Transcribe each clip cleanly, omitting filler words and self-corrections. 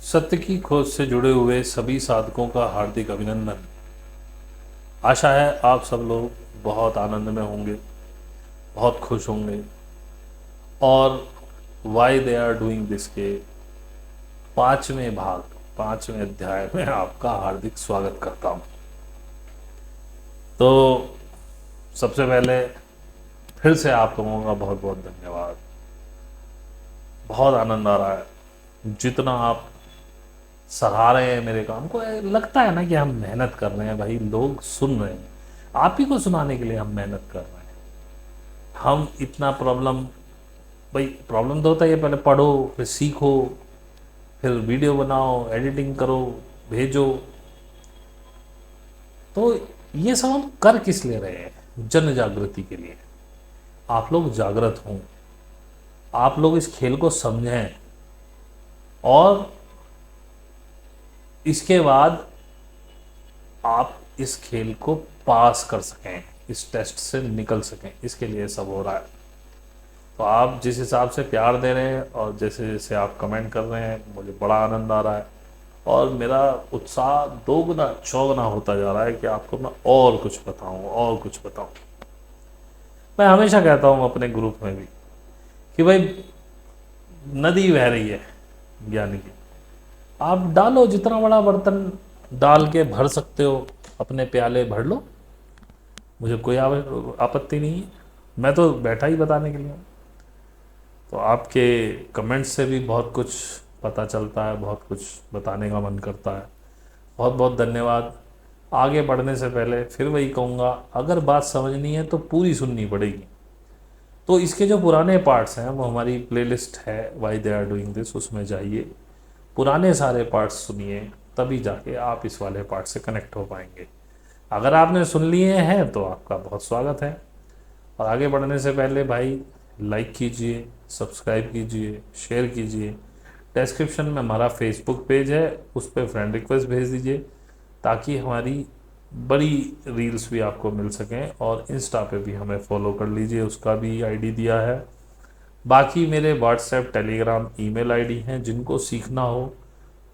सत्य की खोज से जुड़े हुए सभी साधकों का हार्दिक अभिनंदन। आशा है आप सब लोग बहुत आनंद में होंगे, बहुत खुश होंगे और why they are doing this के 5वें भाग 5वें अध्याय में आपका हार्दिक स्वागत करता हूँ। तो सबसे पहले फिर से आप लोगों का बहुत बहुत धन्यवाद। बहुत आनंद आ रहा है जितना आप सराह रहे हैं मेरे काम को। लगता है ना कि हम मेहनत कर रहे हैं भाई, लोग सुन रहे हैं। आप ही को सुनाने के लिए हम मेहनत कर रहे हैं। हम इतना भाई प्रॉब्लम तो होता है, पहले पढ़ो, फिर सीखो, फिर वीडियो बनाओ, एडिटिंग करो, भेजो। तो ये सब हम कर किस लिए रहे हैं? जन जागृति के लिए। आप लोग जागृत हों, आप लोग इस खेल को समझें और इसके बाद आप इस खेल को पास कर सकें, इस टेस्ट से निकल सकें, इसके लिए सब हो रहा है। तो आप जिस हिसाब से प्यार दे रहे हैं और जैसे जैसे आप कमेंट कर रहे हैं, मुझे बड़ा आनंद आ रहा है और मेरा उत्साह दोगुना चौगुना होता जा रहा है कि आपको मैं और कुछ बताऊं और कुछ बताऊं। मैं हमेशा कहता हूं अपने ग्रुप में भी कि भाई नदी बह रही है ज्ञान की, आप डालो, जितना बड़ा बर्तन डाल के भर सकते हो, अपने प्याले भर लो, मुझे कोई आपत्ति नहीं है। मैं तो बैठा ही बताने के लिए हूँ। तो आपके कमेंट्स से भी बहुत कुछ पता चलता है, बहुत कुछ बताने का मन करता है। बहुत बहुत धन्यवाद। आगे बढ़ने से पहले फिर वही कहूँगा, अगर बात समझनी है तो पूरी सुननी पड़ेगी। तो इसके जो पुराने पार्ट्स हैं वो हमारी प्लेलिस्ट है why they are doing this, उसमें जाइए, पुराने सारे पार्ट्स सुनिए, तभी जाके आप इस वाले पार्ट से कनेक्ट हो पाएंगे। अगर आपने सुन लिए हैं तो आपका बहुत स्वागत है। और आगे बढ़ने से पहले भाई लाइक कीजिए, सब्सक्राइब कीजिए, शेयर कीजिए। डिस्क्रिप्शन में हमारा फेसबुक पेज है, उस पर फ्रेंड रिक्वेस्ट भेज दीजिए ताकि हमारी बड़ी रील्स भी आपको मिल सकें। और इंस्टा पे भी हमें फॉलो कर लीजिए, उसका भी आईडी दिया है। बाकी मेरे व्हाट्सएप, टेलीग्राम, ईमेल आईडी हैं। जिनको सीखना हो,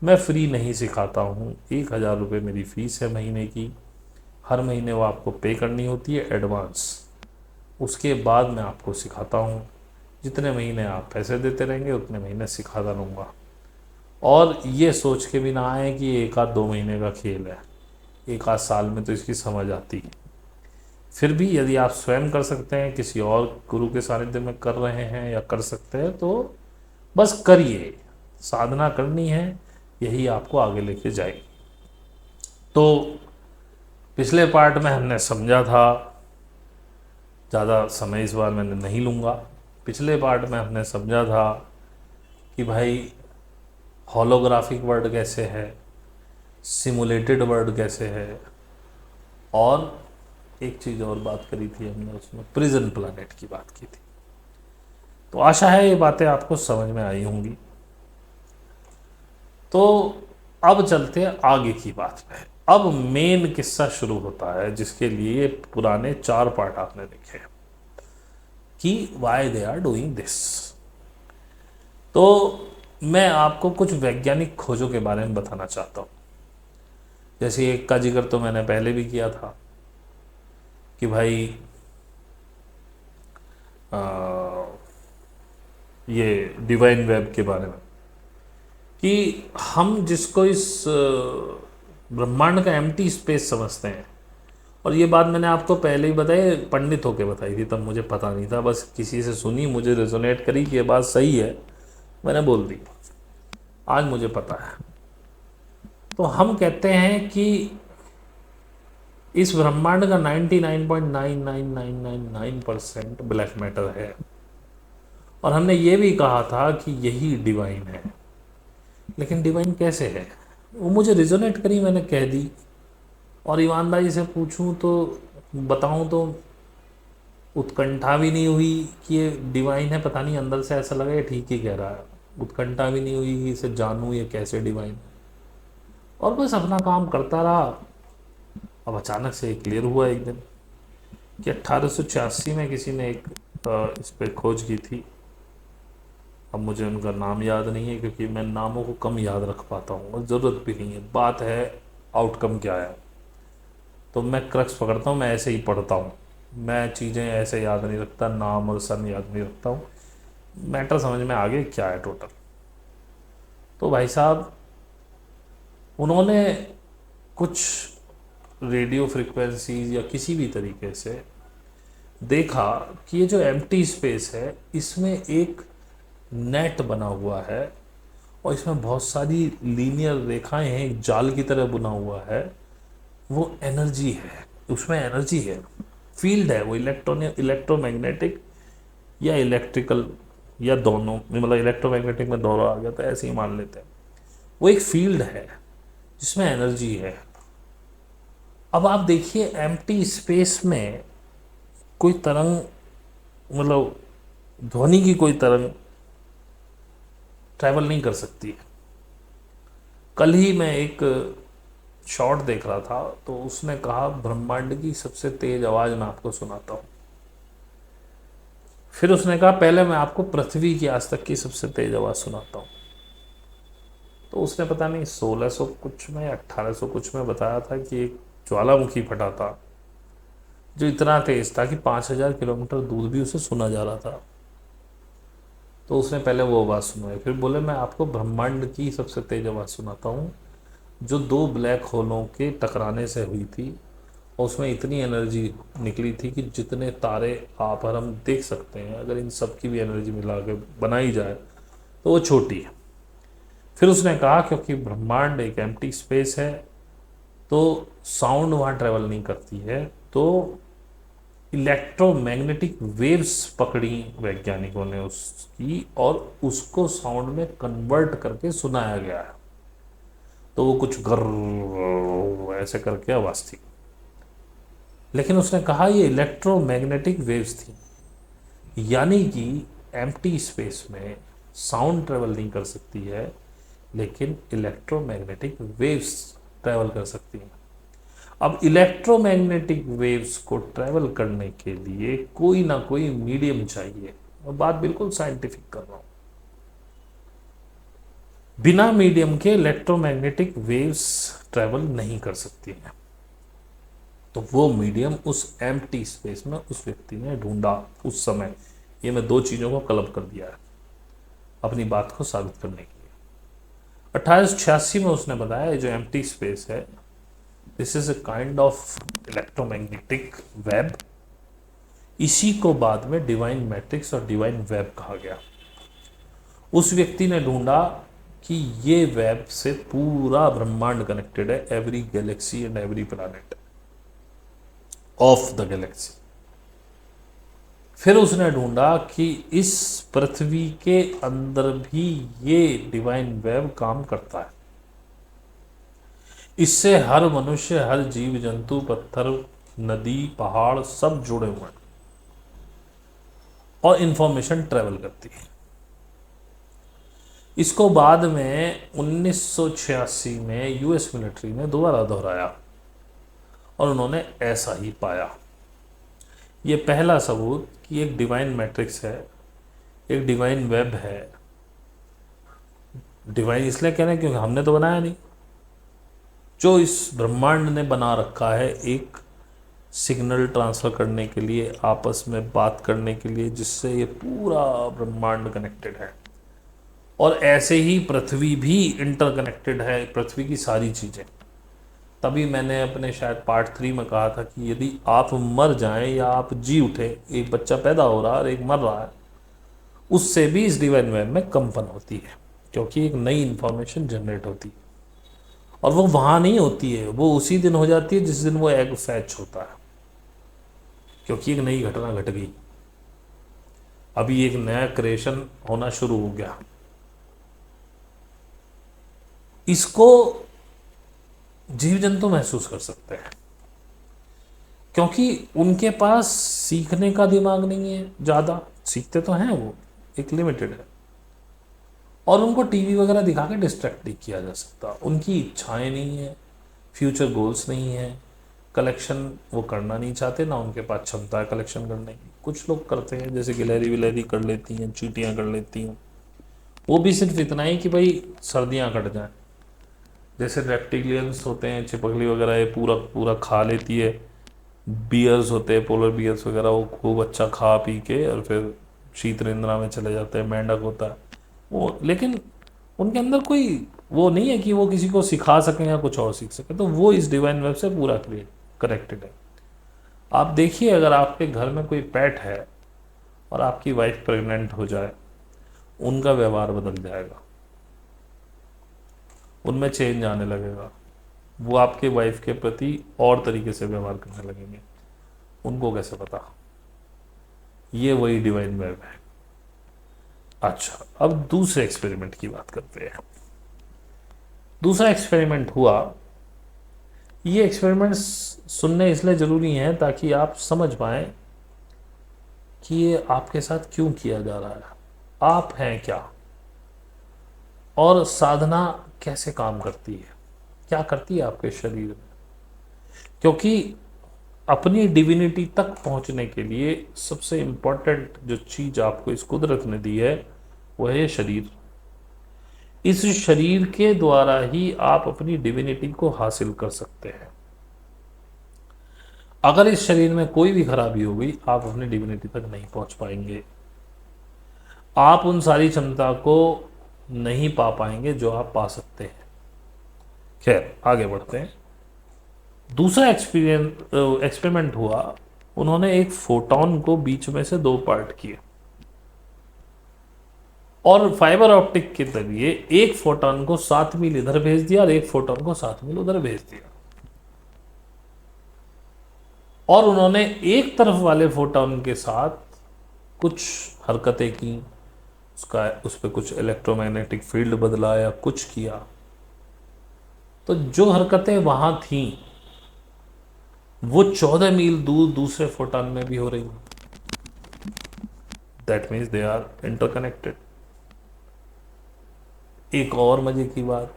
मैं फ्री नहीं सिखाता हूँ। 1000 रुपये मेरी फ़ीस है महीने की। हर महीने वो आपको पे करनी होती है एडवांस, उसके बाद मैं आपको सिखाता हूँ। जितने महीने आप पैसे देते रहेंगे उतने महीने सिखाता रहूँगा। और ये सोच के भी ना आए कि 1 आध 2 महीने का खेल है, 1 आध साल में तो इसकी समझ आती है। फिर भी यदि आप स्वयं कर सकते हैं, किसी और गुरु के सानिध्य में कर रहे हैं या कर सकते हैं, तो बस करिए। साधना करनी है, यही आपको आगे लेके जाएगी। तो पिछले पार्ट में हमने समझा था, ज़्यादा समय इस बार मैंने नहीं लूँगा। पिछले पार्ट में हमने समझा था कि भाई होलोग्राफिक वर्ल्ड कैसे है, सिमुलेटेड वर्ल्ड कैसे है, और एक चीज़ और बात करी थी हमने, उसमें प्रिजन प्लैनेट की बात की थी। तो आशा है ये बातें आपको समझ में आई होंगी। तो अब चलते हैं आगे की बात पे। अब मेन किस्सा शुरू होता है, जिसके लिए पुराने 4 पार्ट आपने देखे कि why they are doing this. तो मैं आपको कुछ वैज्ञानिक खोजों के बारे में बताना चाहता हूँ। जैसे एक का जिक्र तो मैंने पहले भी किया था कि भाई ये डिवाइन वेब के बारे में, कि हम जिसको इस ब्रह्मांड का एम्प्टी स्पेस समझते हैं। और ये बात मैंने आपको पहले ही बताई, पंडित होके बताई थी, तब मुझे पता नहीं था, बस किसी से सुनी, मुझे रेजोनेट करी कि ये बात सही है, मैंने बोल दी। आज मुझे पता है। तो हम कहते हैं कि इस ब्रह्मांड का 99.99999% ब्लैक मैटर है। और हमने ये भी कहा था कि यही डिवाइन है। लेकिन डिवाइन कैसे है, वो मुझे रिजोनेट करी, मैंने कह दी। और ईमानदारी से पूछूं तो, बताऊं तो, उत्कंठा भी नहीं हुई कि ये डिवाइन है। पता नहीं, अंदर से ऐसा लगा ये ठीक ही कह रहा है। उत्कंठा भी नहीं हुई कि इसे जानूं ये कैसे डिवाइन है। और बस अपना काम करता रहा। अब अचानक से क्लियर हुआ एक दिन कि 1886 में किसी ने एक इस पर खोज की थी, अब मुझे उनका नाम याद नहीं है क्योंकि मैं नामों को कम याद रख पाता हूँ और ज़रूरत भी नहीं है, बात है आउटकम क्या है। तो मैं क्रक्स पकड़ता हूँ, मैं ऐसे ही पढ़ता हूँ, मैं चीज़ें ऐसे याद नहीं रखता, नाम और सन याद नहीं रखता हूँ, मैटर समझ में आगे क्या है टोटल। तो भाई साहब उन्होंने कुछ रेडियो फ्रिक्वेंसीज या किसी भी तरीके से देखा कि ये जो एम्प्टी स्पेस है इसमें एक नेट बना हुआ है और इसमें बहुत सारी लीनियर रेखाएं हैं, एक जाल की तरह बुना हुआ है। वो एनर्जी है, उसमें एनर्जी है, फील्ड है, वो इलेक्ट्रोमैग्नेटिक या इलेक्ट्रिकल या दोनों, मतलब इलेक्ट्रोमैग्नेटिक में दोनों आ गया तो ऐसे ही मान लेते हैं। वो एक फील्ड है जिसमें एनर्जी है। अब आप देखिए एम्प्टी स्पेस में कोई तरंग, मतलब ध्वनि की कोई तरंग ट्रैवल नहीं कर सकती है। कल ही मैं एक शॉर्ट देख रहा था तो उसने कहा ब्रह्मांड की सबसे तेज आवाज़ मैं आपको सुनाता हूँ। फिर उसने कहा पहले मैं आपको पृथ्वी की आज तक की सबसे तेज आवाज़ सुनाता हूँ। तो उसने पता नहीं 1600 कुछ में 1800 कुछ में बताया था कि एक ज्वालामुखी फटा था जो इतना तेज था कि 5000 किलोमीटर दूर भी उसे सुना जा रहा था। तो उसने पहले वो आवाज़ सुनाई, फिर बोले मैं आपको ब्रह्मांड की सबसे तेज आवाज़ सुनाता हूँ जो दो ब्लैक होलों के टकराने से हुई थी और उसमें इतनी एनर्जी निकली थी कि जितने तारे आप और हम देख सकते हैं अगर इन सब की भी एनर्जी मिला के बनाई जाए तो वो छोटी है। फिर उसने कहा क्योंकि ब्रह्मांड एक एम्प्टी स्पेस है तो साउंड वहाँ ट्रेवल नहीं करती है, तो इलेक्ट्रोमैग्नेटिक वेव्स पकड़ी वैज्ञानिकों ने उसकी और उसको साउंड में कन्वर्ट करके सुनाया गया है। तो वो कुछ गर ऐसे करके आवाज़ थी, लेकिन उसने कहा ये इलेक्ट्रोमैग्नेटिक वेव्स थी, यानी कि एम्प्टी स्पेस में साउंड ट्रेवल नहीं कर सकती है लेकिन इलेक्ट्रोमैग्नेटिक वेव्स ट्रेवल कर सकती हैं। अब इलेक्ट्रोमैग्नेटिक वेव्स को ट्रेवल करने के लिए कोई ना कोई मीडियम चाहिए, मैं बात बिल्कुल साइंटिफिक कर रहा हूं। बिना मीडियम के इलेक्ट्रोमैग्नेटिक वेव्स ट्रेवल नहीं कर सकती हैं। तो वो मीडियम उस एम्प्टी स्पेस में उस व्यक्ति ने ढूंढा उस समय। ये मैं दो चीज़ों को क्लब कर दिया है अपनी बात को साबित करने के लिए। 1886 में उसने बताया जो एम्प्टी स्पेस है this is a kind of electromagnetic web. इसी को बाद में डिवाइन मैट्रिक्स और डिवाइन वेब कहा गया। उस व्यक्ति ने ढूंढा कि ये वेब से पूरा ब्रह्मांड कनेक्टेड है, every Galaxy and every planet of the Galaxy. फिर उसने ढूंढा कि इस पृथ्वी के अंदर भी ये डिवाइन वेब काम करता है। इससे हर मनुष्य, हर जीव जंतु, पत्थर, नदी, पहाड़ सब जुड़े हुए हैं और इंफॉर्मेशन ट्रेवल करती है। इसको बाद में 1986 में यूएस मिलिट्री ने दोबारा दोहराया और उन्होंने ऐसा ही पाया। ये पहला सबूत कि एक डिवाइन मैट्रिक्स है, एक डिवाइन वेब है। डिवाइन इसलिए कह रहे हैं क्योंकि हमने तो बनाया नहीं, जो इस ब्रह्मांड ने बना रखा है एक सिग्नल ट्रांसफ़र करने के लिए, आपस में बात करने के लिए, जिससे ये पूरा ब्रह्मांड कनेक्टेड है। और ऐसे ही पृथ्वी भी इंटरकनेक्टेड है, पृथ्वी की सारी चीज़ें। तभी मैंने अपने शायद पार्ट 3 में कहा था कि यदि आप मर जाएं या आप जी उठे, एक बच्चा पैदा हो रहा है और एक मर रहा है, उससे भी इस डिवाइन वेब में कंपन होती है क्योंकि एक नई इंफॉर्मेशन जनरेट होती है। और वो वहाँ नहीं होती है, वो उसी दिन हो जाती है जिस दिन वो एग फैच होता है, क्योंकि एक नई घटना घट गई। अभी एक नया क्रिएशन होना शुरू हो गया। इसको जीव जंतु महसूस कर सकते हैं क्योंकि उनके पास सीखने का दिमाग नहीं है, ज़्यादा सीखते तो हैं वो, एक लिमिटेड है, और उनको टीवी वगैरह दिखा के डिस्ट्रैक्ट नहीं किया जा सकता। उनकी इच्छाएं नहीं है, फ्यूचर गोल्स नहीं है, कलेक्शन वो करना नहीं चाहते, ना उनके पास क्षमता है कलेक्शन करने की। कुछ लोग करते हैं, जैसे गिलहरी विलहरी कर लेती हैं, चींटियाँ कर लेती हैं, वो भी सिर्फ इतना ही कि भाई सर्दियाँ कट जाएं। जैसे रेप्टिलियंस होते हैं, छिपकली वगैरह, ये पूरा पूरा खा लेती है। बियर्स होते हैं, पोलर बियर्स वगैरह, वो खूब अच्छा खा पी के और फिर शीत निद्रा में चले जाते हैं। मेंढक होता है वो, लेकिन उनके अंदर कोई वो नहीं है कि वो किसी को सिखा सकें या कुछ और सीख सकें, तो वो इस डिवाइन वेब से पूरा क्रिएट करेक्टेड है। आप देखिए, अगर आपके घर में कोई पेट है और आपकी वाइफ प्रेग्नेंट हो जाए, उनका व्यवहार बदल जाएगा, उनमें चेंज आने लगेगा। वो आपके वाइफ के प्रति और तरीके से व्यवहार करने लगेंगे। उनको कैसे पता? ये वही डिवाइन वेब है। अच्छा, अब दूसरे एक्सपेरिमेंट की बात करते हैं। दूसरा एक्सपेरिमेंट हुआ। ये एक्सपेरिमेंट सुनने इसलिए ज़रूरी हैं ताकि आप समझ पाएं कि ये आपके साथ क्यों किया जा रहा है, आप हैं क्या, और साधना कैसे काम करती है, क्या करती है आपके शरीर में। क्योंकि अपनी डिविनिटी तक पहुंचने के लिए सबसे इंपॉर्टेंट जो चीज़ आपको इस कुदरत ने दी है वो है ये शरीर। इस शरीर के द्वारा ही आप अपनी डिविनिटी को हासिल कर सकते हैं। अगर इस शरीर में कोई भी खराबी हो गई, आप अपनी डिविनिटी तक नहीं पहुंच पाएंगे। आप उन सारी क्षमता को नहीं पा पाएंगे जो आप पा सकते हैं। खैर, आगे बढ़ते हैं। दूसरा एक्सपेरिमेंट हुआ। उन्होंने एक फोटोन को बीच में से दो पार्ट किए और फाइबर ऑप्टिक के जरिए एक फोटोन को 7 मील इधर भेज दिया और एक फोटोन को 7 मील उधर भेज दिया। और उन्होंने एक तरफ वाले फोटोन के साथ कुछ हरकतें की, उस पर कुछ इलेक्ट्रोमैग्नेटिक फील्ड बदला या कुछ किया। तो जो हरकतें वहां थीं वो 14 मील दूर दूसरे फोटोन में भी हो रही। That means they are interconnected. एक और मजे की बात,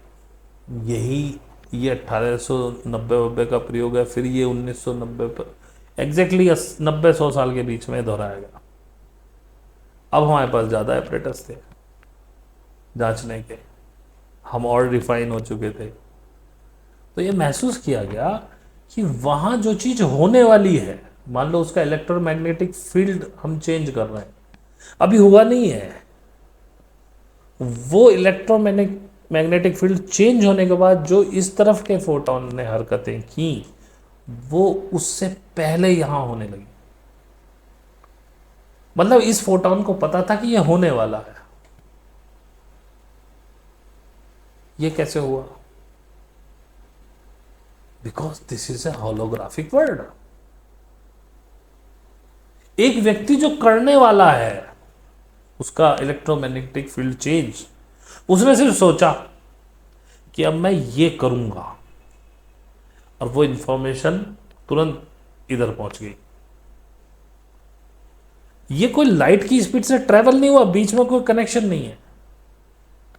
यही ये 1890 का प्रयोग है, फिर ये 1990 पर एग्जैक्टली 90-100 साल के बीच में दोहराया गया। अब हमारे पास ज़्यादा एपरेटस थे जांचने के, हम और रिफाइन हो चुके थे। तो ये महसूस किया गया कि वहाँ जो चीज़ होने वाली है, मान लो उसका इलेक्ट्रोमैग्नेटिक फील्ड हम चेंज कर रहे हैं, अभी हुआ नहीं है। वो इलेक्ट्रोमैग्नेटिक फील्ड चेंज होने के बाद जो इस तरफ के फोटोन ने हरकतें की, वो उससे पहले यहां होने लगी। मतलब इस फोटोन को पता था कि ये होने वाला है। ये कैसे हुआ? Because this is a holographic world. एक व्यक्ति जो करने वाला है, उसका इलेक्ट्रोमैग्नेटिक फील्ड चेंज, उसने सिर्फ सोचा कि अब मैं ये करूंगा और वो इंफॉर्मेशन तुरंत इधर पहुंच गई। ये कोई लाइट की स्पीड से ट्रेवल नहीं हुआ, बीच में कोई कनेक्शन नहीं है।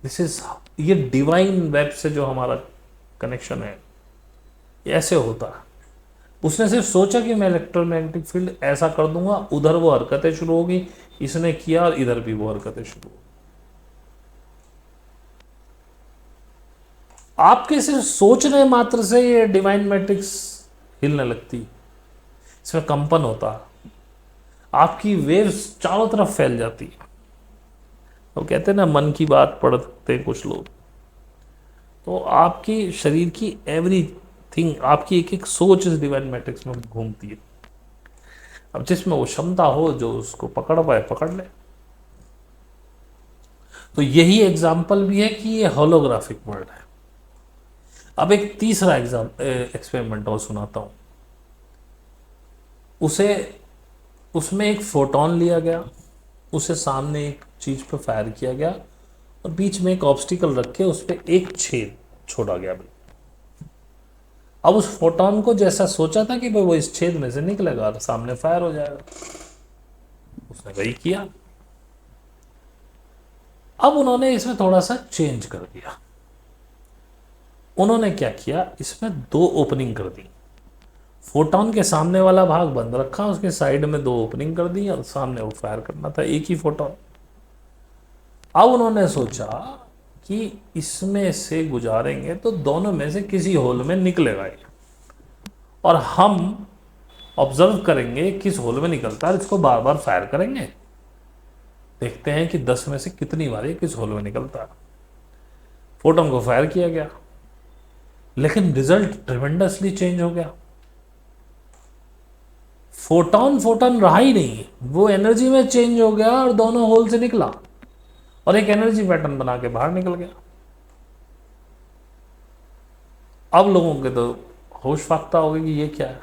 दिस इज, ये डिवाइन वेब से जो हमारा कनेक्शन है, ये ऐसे होता है। उसने सिर्फ सोचा कि मैं इलेक्ट्रोमैग्नेटिक फील्ड ऐसा कर दूंगा, उधर वो हरकतें शुरू होगी, इसने किया और इधर भी वो हरकतें शुरू हो। आपके सिर्फ सोचने मात्र से ये डिवाइन मैट्रिक्स हिलने लगती, इसमें कंपन होता, आपकी वेव्स चारों तरफ फैल जाती है। वो कहते हैं ना, मन की बात पढ़ते हैं कुछ लोग, तो आपकी शरीर की एवरीथिंग, आपकी एक एक सोच इस डिवाइन मैट्रिक्स में घूमती है। अब जिसमें वो क्षमता हो जो उसको पकड़ पाए पकड़ ले। तो यही एग्जाम्पल भी है कि ये होलोग्राफिक वर्ल्ड है। अब एक तीसरा एक्सपेरिमेंट और सुनाता हूं। उसे उसमें एक फोटोन लिया गया, उसे सामने एक चीज पे फायर किया गया और बीच में एक ऑब्स्टिकल रख के उस पर एक छेद छोड़ा गया। अब उस फोटोन को जैसा सोचा था कि भाई वो इस छेद में से निकलेगा और सामने फायर हो जाएगा, उसने वही किया। अब उन्होंने इसमें थोड़ा सा चेंज कर दिया। उन्होंने क्या किया, इसमें 2 ओपनिंग कर दी। फोटोन के सामने वाला भाग बंद रखा, उसके साइड में 2 ओपनिंग कर दी और सामने वो फायर करना था एक ही फोटोन। अब उन्होंने सोचा कि इसमें से गुजारेंगे तो दोनों में से किसी होल में निकलेगा ये, और हम ऑब्जर्व करेंगे किस होल में निकलता है, इसको बार बार फायर करेंगे, देखते हैं कि 10 में से कितनी बार ये किस होल में निकलता है। फोटोन को फायर किया गया, लेकिन रिजल्ट ट्रिमेंडसली चेंज हो गया। फोटोन फोटोन रहा ही नहीं, वो एनर्जी में चेंज हो गया और दोनों होल से निकला और एक एनर्जी पैटर्न बना के बाहर निकल गया। अब लोगों के तो होश फाख्ता हो गई कि ये क्या है।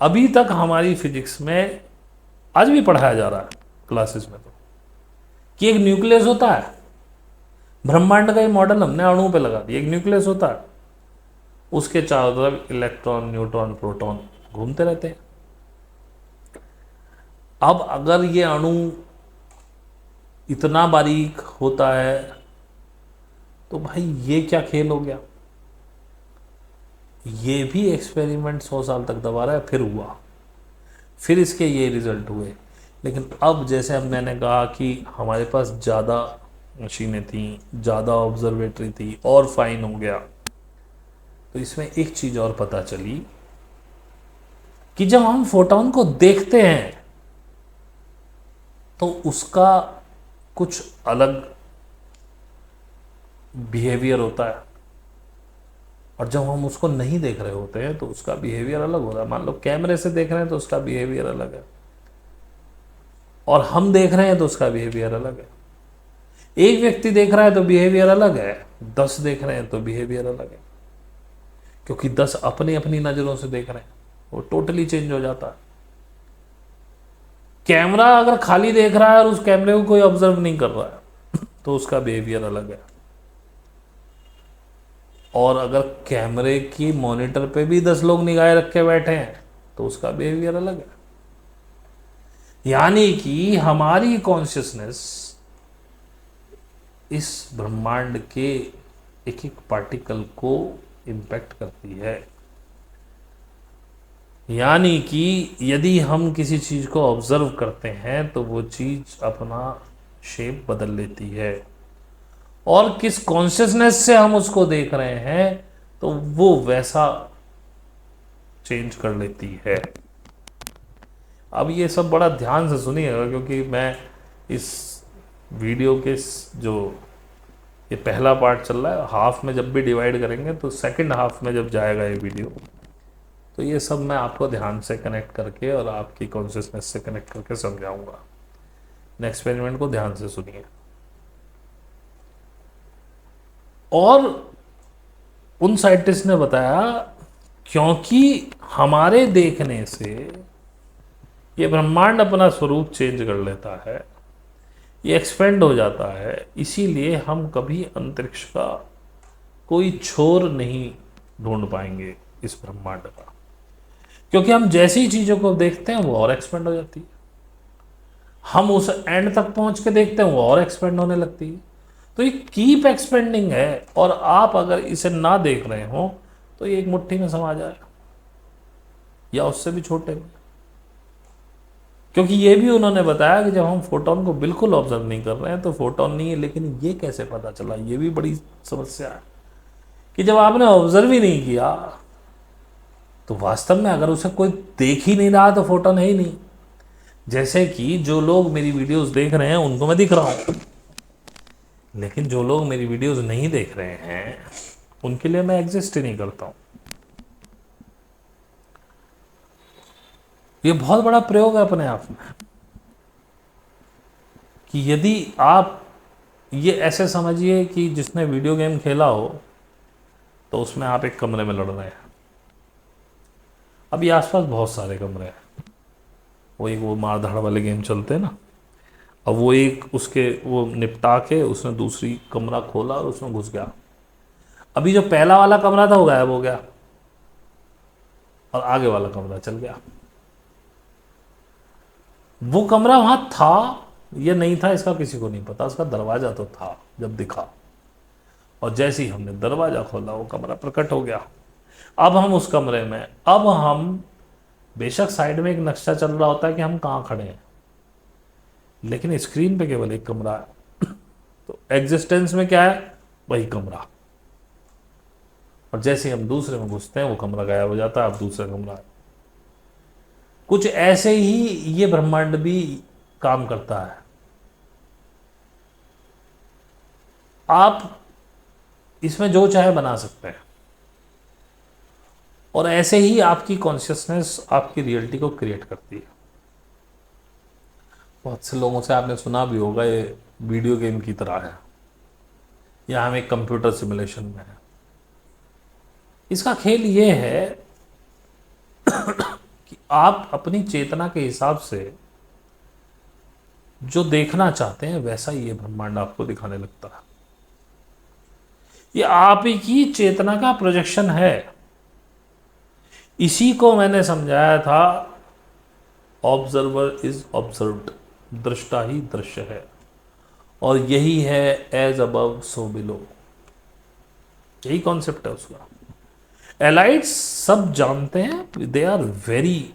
अभी तक हमारी फिजिक्स में आज भी पढ़ाया जा रहा है क्लासेस में तो, कि एक न्यूक्लियस होता है, ब्रह्मांड का ये मॉडल हमने अणुओं पे लगा दिया। एक न्यूक्लियस होता है, उसके चारों तरफ इलेक्ट्रॉन, न्यूट्रॉन, प्रोटॉन घूमते रहते हैं। अब अगर ये अणु इतना बारीक होता है तो भाई ये क्या खेल हो गया। ये भी एक्सपेरिमेंट 100 साल तक दबा रहा है, फिर हुआ, फिर इसके ये रिजल्ट हुए। लेकिन अब जैसे अब मैंने कहा कि हमारे पास ज़्यादा मशीनें थी, ज़्यादा ऑब्जर्वेटरी थी और फाइन हो गया, तो इसमें एक चीज़ और पता चली कि जब हम फोटोन को देखते हैं तो उसका कुछ अलग बिहेवियर होता है, और जब हम उसको नहीं देख रहे होते हैं तो उसका बिहेवियर अलग हो रहा है। मान लो कैमरे से देख रहे हैं तो उसका बिहेवियर अलग है, और हम देख रहे हैं तो उसका बिहेवियर अलग है। एक व्यक्ति देख रहा है तो बिहेवियर अलग है, 10 देख रहे हैं तो बिहेवियर अलग है, क्योंकि 10 अपनी अपनी नज़रों से देख रहे हैं, वो टोटली चेंज हो जाता है। कैमरा अगर खाली देख रहा है और उस कैमरे को कोई ऑब्जर्व नहीं कर रहा है तो उसका बिहेवियर अलग है, और अगर कैमरे की मॉनिटर पे भी 10 लोग निगाहें रखे बैठे हैं तो उसका बिहेवियर अलग है। यानी कि हमारी कॉन्शियसनेस इस ब्रह्मांड के एक एक पार्टिकल को इम्पैक्ट करती है। यानी कि यदि हम किसी चीज़ को ऑब्जर्व करते हैं तो वो चीज़ अपना शेप बदल लेती है, और किस कॉन्शियसनेस से हम उसको देख रहे हैं तो वो वैसा चेंज कर लेती है। अब ये सब बड़ा ध्यान से सुनिएगा, क्योंकि मैं इस वीडियो के जो ये पहला पार्ट चल रहा है, हाफ में जब भी डिवाइड करेंगे तो सेकंड हाफ में जब जाएगा ये वीडियो, तो ये सब मैं आपको ध्यान से कनेक्ट करके और आपकी कॉन्शियसनेस से कनेक्ट करके समझाऊंगा। एक्सपेरिमेंट को ध्यान से सुनिए। और उन साइंटिस्ट ने बताया क्योंकि हमारे देखने से ये ब्रह्मांड अपना स्वरूप चेंज कर लेता है, ये एक्सपेंड हो जाता है, इसीलिए हम कभी अंतरिक्ष का कोई छोर नहीं ढूंढ पाएंगे इस ब्रह्मांड का, क्योंकि हम जैसी चीज़ों को देखते हैं वो और एक्सपेंड हो जाती है, हम उस एंड तक पहुंच के देखते हैं वो और एक्सपेंड होने लगती है। तो ये कीप एक्सपेंडिंग है, और आप अगर इसे ना देख रहे हो तो ये एक मुट्ठी में समा जाए या उससे भी छोटे में। क्योंकि ये भी उन्होंने बताया कि जब हम फोटोन को बिल्कुल ऑब्जर्व नहीं कर रहे हैं तो फोटोन नहीं है, लेकिन ये कैसे पता चला, ये भी बड़ी समस्या है कि जब आपने ऑब्जर्व ही नहीं किया तो वास्तव में अगर उसे कोई देख ही नहीं रहा तो फोटोन है ही नहीं। जैसे कि जो लोग मेरी वीडियोस देख रहे हैं उनको मैं दिख रहा हूं, लेकिन जो लोग मेरी वीडियोस नहीं देख रहे हैं उनके लिए मैं एग्जिस्ट ही नहीं करता हूं। ये बहुत बड़ा प्रयोग है अपने आप में, कि यदि आप ये ऐसे समझिए कि जिसने वीडियो गेम खेला हो तो उसमें आप एक कमरे में लड़ रहे हैं। अभी आसपास बहुत सारे कमरे हैं, वो मार धाड़ वाले गेम चलते हैं ना, अब वो एक उसके वो निपटा के उसने दूसरी कमरा खोला और उसमें घुस गया। अभी जो पहला वाला कमरा था वो गायब हो गया और आगे वाला कमरा चल गया। वो कमरा वहां था या नहीं था इसका किसी को नहीं पता, उसका दरवाजा तो था जब दिखा, और जैसे ही हमने दरवाजा खोला वो कमरा प्रकट हो गया। अब हम उस कमरे में, अब हम बेशक साइड में एक नक्शा चल रहा होता है कि हम कहाँ खड़े हैं, लेकिन स्क्रीन पे केवल एक कमरा है तो एग्जिस्टेंस में क्या है, वही कमरा, और जैसे ही हम दूसरे में घुसते हैं वो कमरा गायब हो जाता है, अब दूसरा कमरा है। कुछ ऐसे ही ये ब्रह्मांड भी काम करता है। आप इसमें जो चाहे बना सकते हैं, और ऐसे ही आपकी कॉन्शियसनेस आपकी रियलिटी को क्रिएट करती है। बहुत से लोगों से आपने सुना भी होगा ये वीडियो गेम की तरह है, या हम एक कंप्यूटर सिमुलेशन में है। इसका खेल ये है कि आप अपनी चेतना के हिसाब से जो देखना चाहते हैं वैसा ही ये ब्रह्मांड आपको दिखाने लगता है। ये आप ही की चेतना का प्रोजेक्शन है। इसी को मैंने समझाया था, ऑब्जर्वर इज ऑब्जर्व्ड, दृष्टा ही दृश्य है, और यही है एज अबव सो बिलो, यही कॉन्सेप्ट है उसका। एलाइट्स सब जानते हैं, दे आर वेरी,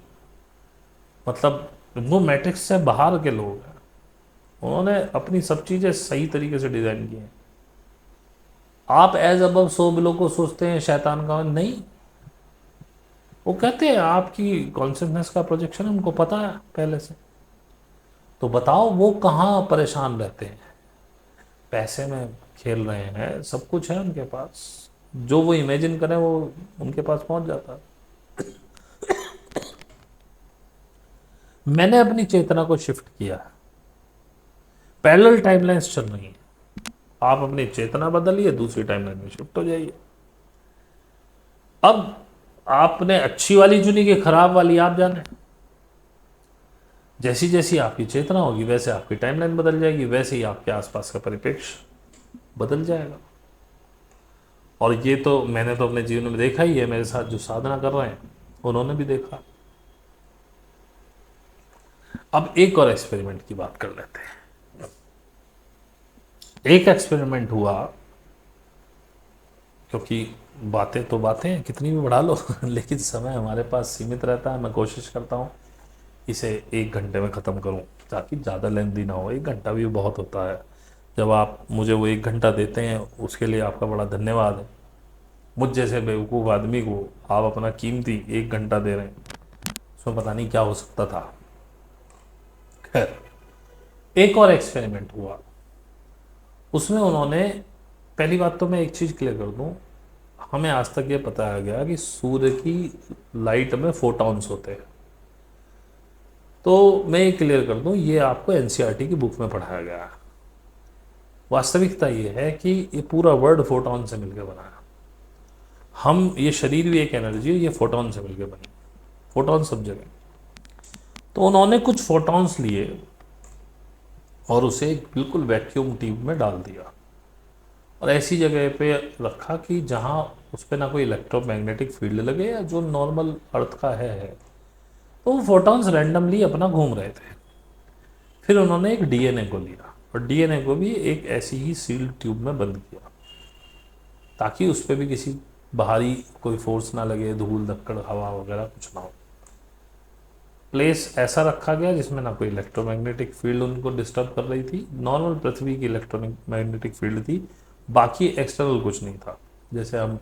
मतलब वो मैट्रिक्स से बाहर के लोग हैं, उन्होंने अपनी सब चीजें सही तरीके से डिजाइन की हैं। आप एज अबव सो बिलो को सोचते हैं शैतान का, नहीं, वो कहते हैं आपकी कॉन्शियसनेस का प्रोजेक्शन है, उनको पता है पहले से। तो बताओ वो कहाँ परेशान रहते हैं, पैसे में खेल रहे हैं, सब कुछ है उनके पास, जो वो इमेजिन करें वो उनके पास पहुंच जाता है। मैंने अपनी चेतना को शिफ्ट किया, पैरेलल टाइमलाइंस चल रही है, आप अपनी चेतना बदलिए, दूसरी टाइमलाइन में शिफ्ट हो जाइए। अब आपने अच्छी वाली चुनी कि खराब वाली, आप जाने। जैसी जैसी आपकी चेतना होगी वैसे आपकी टाइमलाइन बदल जाएगी, वैसे ही आपके आसपास का परिप्रेक्ष्य बदल जाएगा। और ये तो मैंने तो अपने जीवन में देखा ही है, मेरे साथ जो साधना कर रहे हैं उन्होंने भी देखा। अब एक और एक्सपेरिमेंट की बात कर लेते हैं। एक एक्सपेरिमेंट हुआ, क्योंकि बातें तो बातें हैं, कितनी भी बढ़ा लो लेकिन समय हमारे पास सीमित रहता है। मैं कोशिश करता हूँ इसे 1 घंटे में ख़त्म करूँ, ताकि ज़्यादा लेंथी ना हो। 1 घंटा भी बहुत होता है। जब आप मुझे वो 1 घंटा देते हैं उसके लिए आपका बड़ा धन्यवाद है। मुझ जैसे बेवकूफ़ आदमी को आप अपना कीमती 1 घंटा दे रहे हैं, उसमें पता नहीं क्या हो सकता था। खैर, एक और एक्सपेरिमेंट हुआ, उसमें उन्होंने, पहली बात तो मैं एक चीज़ क्लियर कर दूं, हमें आज तक ये बताया गया कि सूर्य की लाइट में फोटॉन्स होते हैं। तो मैं ये क्लियर कर दूं, ये आपको एनसीईआरटी की बुक में पढ़ाया गया है। वास्तविकता ये है कि ये पूरा वर्ल्ड फोटॉन से मिलकर बना है। हम, ये शरीर भी एक एनर्जी है, ये फोटॉन से मिलकर बनी, फोटॉन सब जगह। तो उन्होंने कुछ फोटॉन्स लिए और उसे एक बिल्कुल वैक्यूम ट्यूब में डाल दिया, और ऐसी जगह पे रखा कि जहाँ उस पर ना कोई इलेक्ट्रोमैग्नेटिक फील्ड लगे, या जो नॉर्मल अर्थ का है। तो वो फोटॉन्स रैंडमली अपना घूम रहे थे। फिर उन्होंने एक डीएनए को लिया, और डीएनए को भी एक ऐसी ही सील्ड ट्यूब में बंद किया, ताकि उस पर भी किसी बाहरी कोई फोर्स ना लगे, धूल धक्कड़ हवा वगैरह कुछ ना हो। प्लेस ऐसा रखा गया जिसमें ना कोई इलेक्ट्रोमैग्नेटिक फील्ड उनको डिस्टर्ब कर रही थी, नॉर्मल पृथ्वी की इलेक्ट्रोमैग्नेटिक फील्ड थी, बाकी एक्सटर्नल कुछ नहीं था। जैसे हम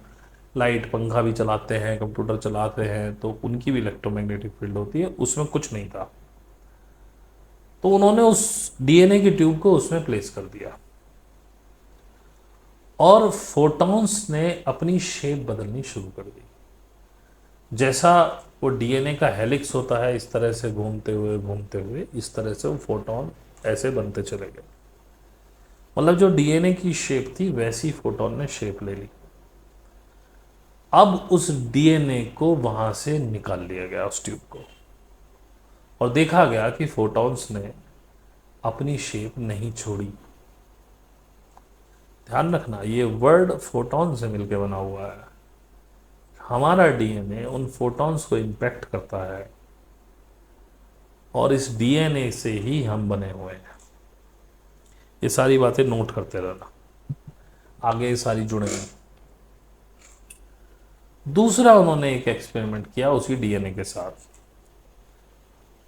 लाइट पंखा भी चलाते हैं, कंप्यूटर चलाते हैं, तो उनकी भी इलेक्ट्रोमैग्नेटिक फील्ड होती है, उसमें कुछ नहीं था। तो उन्होंने उस डीएनए की ट्यूब को उसमें प्लेस कर दिया, और फोटॉन्स ने अपनी शेप बदलनी शुरू कर दी। जैसा वो डीएनए का हेलिक्स होता है, इस तरह से घूमते हुए इस तरह से वो फोटॉन ऐसे बनते चले गए। मतलब जो डीएनए की शेप थी वैसी फोटॉन ने शेप ले ली। अब उस डीएनए को वहां से निकाल लिया गया, उस ट्यूब को, और देखा गया कि फोटॉन्स ने अपनी शेप नहीं छोड़ी। ध्यान रखना, ये वर्ड फोटॉन से मिलकर बना हुआ है। हमारा डीएनए उन फोटॉन्स को इंपैक्ट करता है, और इस डीएनए से ही हम बने हुए हैं। ये सारी बातें नोट करते रहना, आगे ये सारी जुड़ेंगी। दूसरा, उन्होंने एक एक्सपेरिमेंट किया उसी डीएनए के साथ।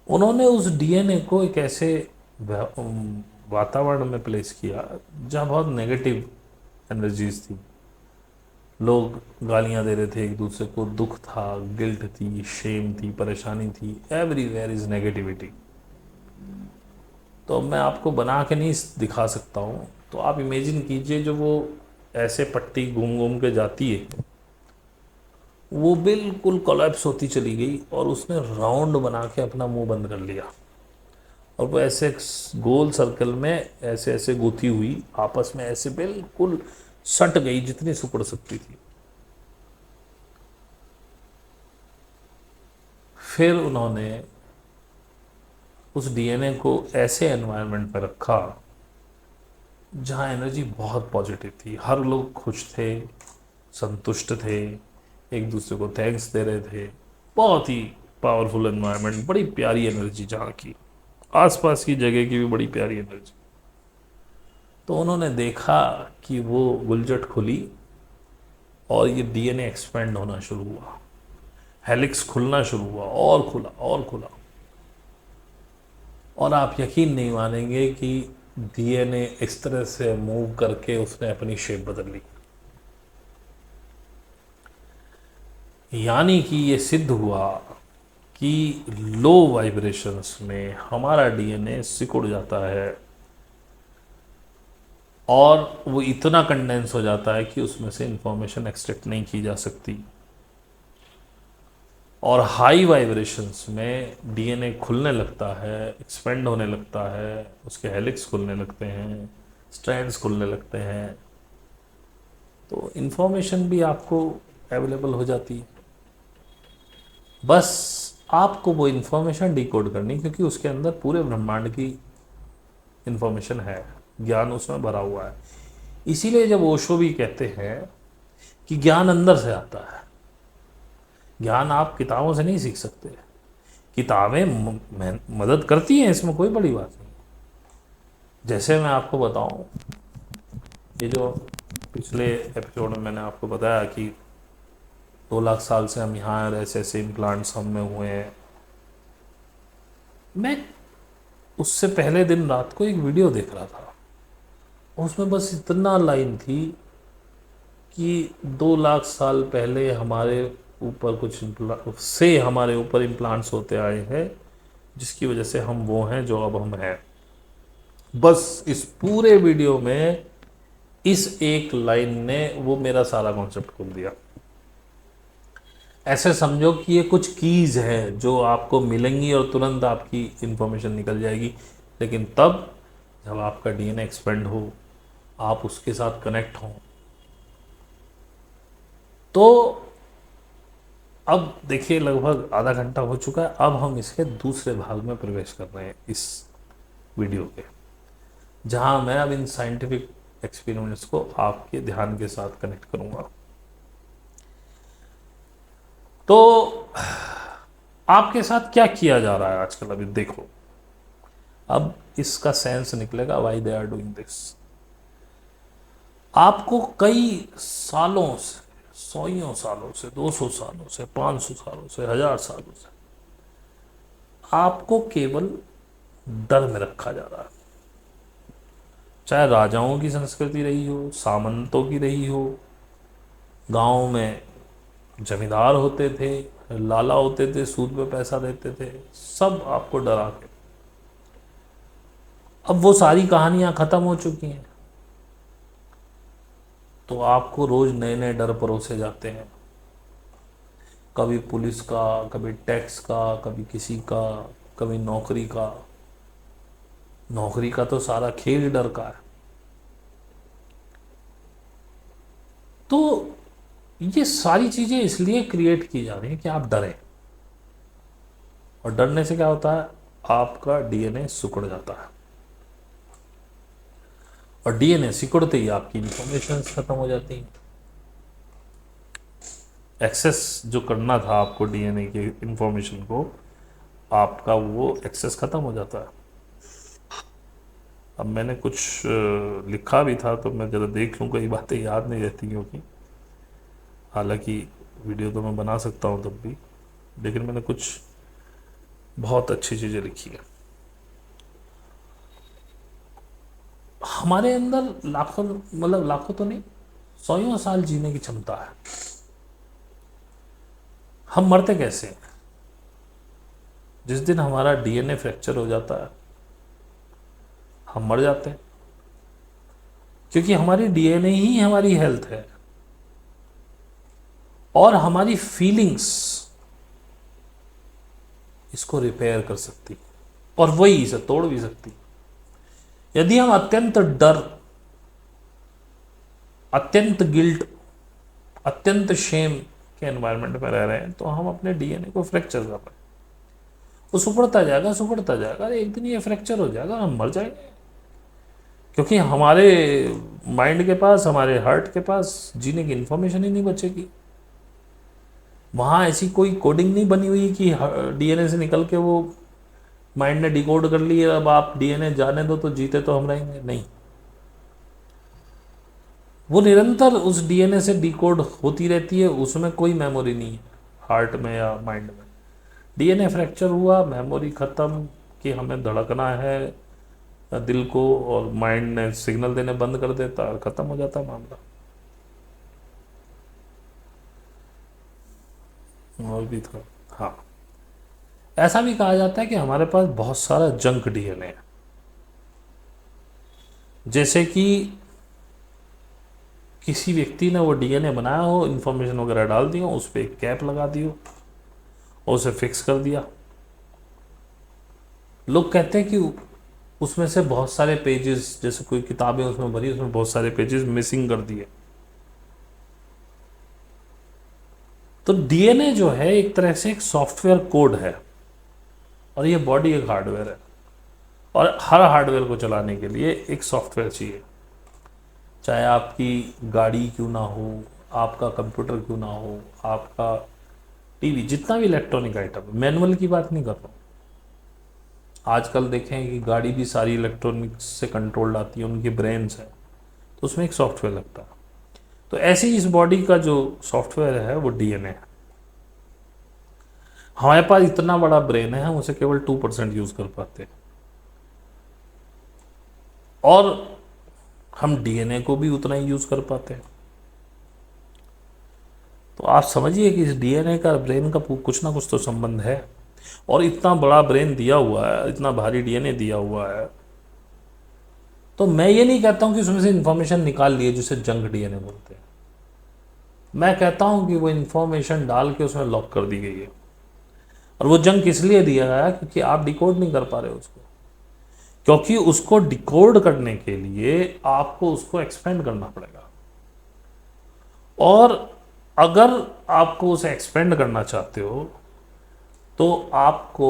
उन्होंने उस डीएनए को एक ऐसे वातावरण में प्लेस किया जहाँ बहुत नेगेटिव एनर्जीज थी। लोग गालियां दे रहे थे एक दूसरे को, दुख था, गिल्ट थी, शेम थी, परेशानी थी, एवरीवेयर इज नेगेटिविटी। तो मैं आपको बना के नहीं दिखा सकता हूँ, तो आप इमेजिन कीजिए जो वो ऐसे पट्टी घूम घूम के जाती है, वो बिल्कुल कोलैप्स होती चली गई और उसने राउंड बना के अपना मुंह बंद कर लिया, और वो ऐसे गोल सर्कल में ऐसे ऐसे गुथी हुई आपस में ऐसे बिल्कुल सट गई जितनी सुकड़ सकती थी। फिर उन्होंने उस डीएनए को ऐसे एनवायरनमेंट में रखा जहाँ एनर्जी बहुत पॉजिटिव थी, हर लोग खुश थे, संतुष्ट थे, एक दूसरे को थैंक्स दे रहे थे। बहुत ही पावरफुल एनवायरनमेंट, बड़ी प्यारी एनर्जी जहाँ की, आसपास की जगह की भी बड़ी प्यारी एनर्जी। तो उन्होंने देखा कि वो गुलजट खुली और ये डीएनए एक्सपेंड होना शुरू हुआ, हेलिक्स खुलना शुरू हुआ, और खुला और खुला, और आप यकीन नहीं मानेंगे कि डीएनए इस तरह से मूव करके उसने अपनी शेप बदल ली। यानी कि ये सिद्ध हुआ कि लो वाइब्रेशंस में हमारा डीएनए सिकुड़ जाता है और वो इतना कंडेंस हो जाता है कि उसमें से इंफॉर्मेशन एक्सट्रैक्ट नहीं की जा सकती। और हाई वाइब्रेशंस में डीएनए खुलने लगता है, एक्सपेंड होने लगता है, उसके हेलिक्स खुलने लगते हैं, स्ट्रैंड्स खुलने लगते हैं, तो इंफॉर्मेशन भी आपको अवेलेबल हो जाती है। बस आपको वो इंफॉर्मेशन डिकोड करनी, क्योंकि उसके अंदर पूरे ब्रह्मांड की इंफॉर्मेशन है, ज्ञान उसमें भरा हुआ है। इसीलिए जब ओशो भी कहते हैं कि ज्ञान अंदर से आता है, ज्ञान आप किताबों से नहीं सीख सकते। किताबें मदद करती हैं, इसमें कोई बड़ी बात नहीं। जैसे मैं आपको बताऊं, ये जो पिछले एपिसोड में मैंने आपको बताया कि 2 लाख साल से हम यहाँ और ऐसे ऐसे इम्प्लांट्स हम में हुए हैं, मैं उससे पहले दिन रात को एक वीडियो देख रहा था, उसमें बस इतना लाइन थी कि 2 लाख साल पहले हमारे ऊपर कुछ हमारे ऊपर इम्प्लांट्स होते आए हैं, जिसकी वजह से हम वो हैं जो अब हम हैं। बस इस पूरे वीडियो में इस एक लाइन ने वो मेरा सारा कॉन्सेप्ट खोल दिया। ऐसे समझो कि ये कुछ कीज है जो आपको मिलेंगी और तुरंत आपकी इंफॉर्मेशन निकल जाएगी, लेकिन तब जब आपका डीएनए एक्सपेंड हो, आप उसके साथ कनेक्ट हो। तो अब देखिए लगभग आधा घंटा हो चुका है, अब हम इसके दूसरे भाग में प्रवेश कर रहे हैं इस वीडियो के, जहां मैं अब इन साइंटिफिक एक्सपेरिमेंट्स को आपके ध्यान के साथ कनेक्ट करूंगा। तो आपके साथ क्या किया जा रहा है आजकल, अभी देखो, अब इसका सेंस निकलेगा why they are doing this. आपको कई सालों से, 100 सालों से, 200 सालों से, 500 सालों से, 1000 सालों से आपको केवल डर में रखा जा रहा है। चाहे राजाओं की संस्कृति रही हो, सामंतों की रही हो, गांव में जमींदार होते थे, लाला होते थे, सूद पे पैसा देते थे, सब आपको डरा के। अब वो सारी कहानियां खत्म हो चुकी हैं, तो आपको रोज नए नए डर परोसे जाते हैं, कभी पुलिस का, कभी टैक्स का, कभी किसी का, कभी नौकरी का। नौकरी का तो सारा खेल डर का है। तो ये सारी चीजें इसलिए क्रिएट की जा रही हैं कि आप डरें, और डरने से क्या होता है, आपका डीएनए सिकुड़ जाता है, और डीएनए सिकुड़ते ही आपकी इंफॉर्मेशन खत्म हो जाती है। एक्सेस जो करना था आपको डीएनए की इंफॉर्मेशन को, आपका वो एक्सेस खत्म हो जाता है। अब मैंने कुछ लिखा भी था, तो मैं ज़रा देख लूँ, कई बातें याद नहीं रहती, क्योंकि हालांकि वीडियो तो मैं बना सकता हूँ तब भी, लेकिन मैंने कुछ बहुत अच्छी चीज़ें लिखी है। हमारे अंदर लाखों, मतलब लाखों तो नहीं, सौ साल जीने की क्षमता है। हम मरते कैसे हैं? जिस दिन हमारा डीएनए फ्रैक्चर हो जाता है हम मर जाते हैं, क्योंकि हमारी डीएनए ही हमारी हेल्थ है और हमारी फीलिंग्स इसको रिपेयर कर सकती और वही इसे तोड़ भी सकती। यदि हम अत्यंत डर, अत्यंत गिल्ट, अत्यंत शेम के एनवायरनमेंट में रह रहे हैं तो हम अपने डीएनए को फ्रैक्चर कर रहे हैं। वो सुपड़ता जाएगा, सुपड़ता जाएगा, एक दिन ये फ्रैक्चर हो जाएगा, हम मर जाएंगे। क्योंकि हमारे माइंड के पास, हमारे हार्ट के पास जीने की इंफॉर्मेशन ही नहीं बचेगी। वहाँ ऐसी कोई कोडिंग नहीं बनी हुई कि डीएनए से निकल के वो माइंड ने डिकोड कर ली, अब आप डीएनए जाने दो तो जीते तो हम रहेंगे, नहीं। वो निरंतर उस डीएनए से डिकोड होती रहती है, उसमें कोई मेमोरी नहीं है हार्ट में या माइंड में। डीएनए फ्रैक्चर हुआ, मेमोरी खत्म कि हमें धड़कना है दिल को, और माइंड ने सिग्नल देने बंद कर देता और खत्म हो जाता मामला। और भी था, हाँ, ऐसा भी कहा जाता है कि हमारे पास बहुत सारा जंक डीएनए है। जैसे कि किसी व्यक्ति ने वो डीएनए बनाया हो, इंफॉर्मेशन वगैरह डाल दी हो, उस पर एक कैप लगा दी हो और उसे फिक्स कर दिया। लोग कहते हैं कि उसमें से बहुत सारे पेजेस, जैसे कोई किताबें उसमें भरी, उसमें बहुत सारे पेजेस मिसिंग कर दिए। तो डीएनए जो है एक तरह से एक सॉफ्टवेयर कोड है और ये बॉडी एक हार्डवेयर है, और हर हार्डवेयर को चलाने के लिए एक सॉफ्टवेयर चाहिए। चाहे आपकी गाड़ी क्यों ना हो, आपका कंप्यूटर क्यों ना हो, आपका टीवी, जितना भी इलेक्ट्रॉनिक आइटम, मैनुअल की बात नहीं कर रहा हूँ। आजकल देखें कि गाड़ी भी सारी इलेक्ट्रॉनिक्स से कंट्रोल्ड आती है, उनकी ब्रेन्स है, तो उसमें एक सॉफ्टवेयर लगता है। तो ऐसे ही इस बॉडी का जो सॉफ्टवेयर है वो डीएनए है। हमारे पास इतना बड़ा ब्रेन है, हम उसे केवल 2% यूज कर पाते हैं, और हम डीएनए को भी उतना ही यूज कर पाते हैं। तो आप समझिए कि इस डीएनए का ब्रेन का कुछ ना कुछ तो संबंध है। और इतना बड़ा ब्रेन दिया हुआ है, इतना भारी डीएनए दिया हुआ है, तो मैं ये नहीं कहता हूं कि उसमें से इंफॉर्मेशन निकाल लिए जिसे जंक डीएनए बोलते हैं। मैं कहता हूं कि वो इंफॉर्मेशन डाल के उसमें लॉक कर दी गई है, और वो जंक इसलिए दिया गया है क्योंकि आप डिकोड नहीं कर पा रहे उसको। क्योंकि उसको डिकोड करने के लिए आपको उसको एक्सपेंड करना पड़ेगा, और अगर आपको उसे एक्सपेंड करना चाहते हो तो आपको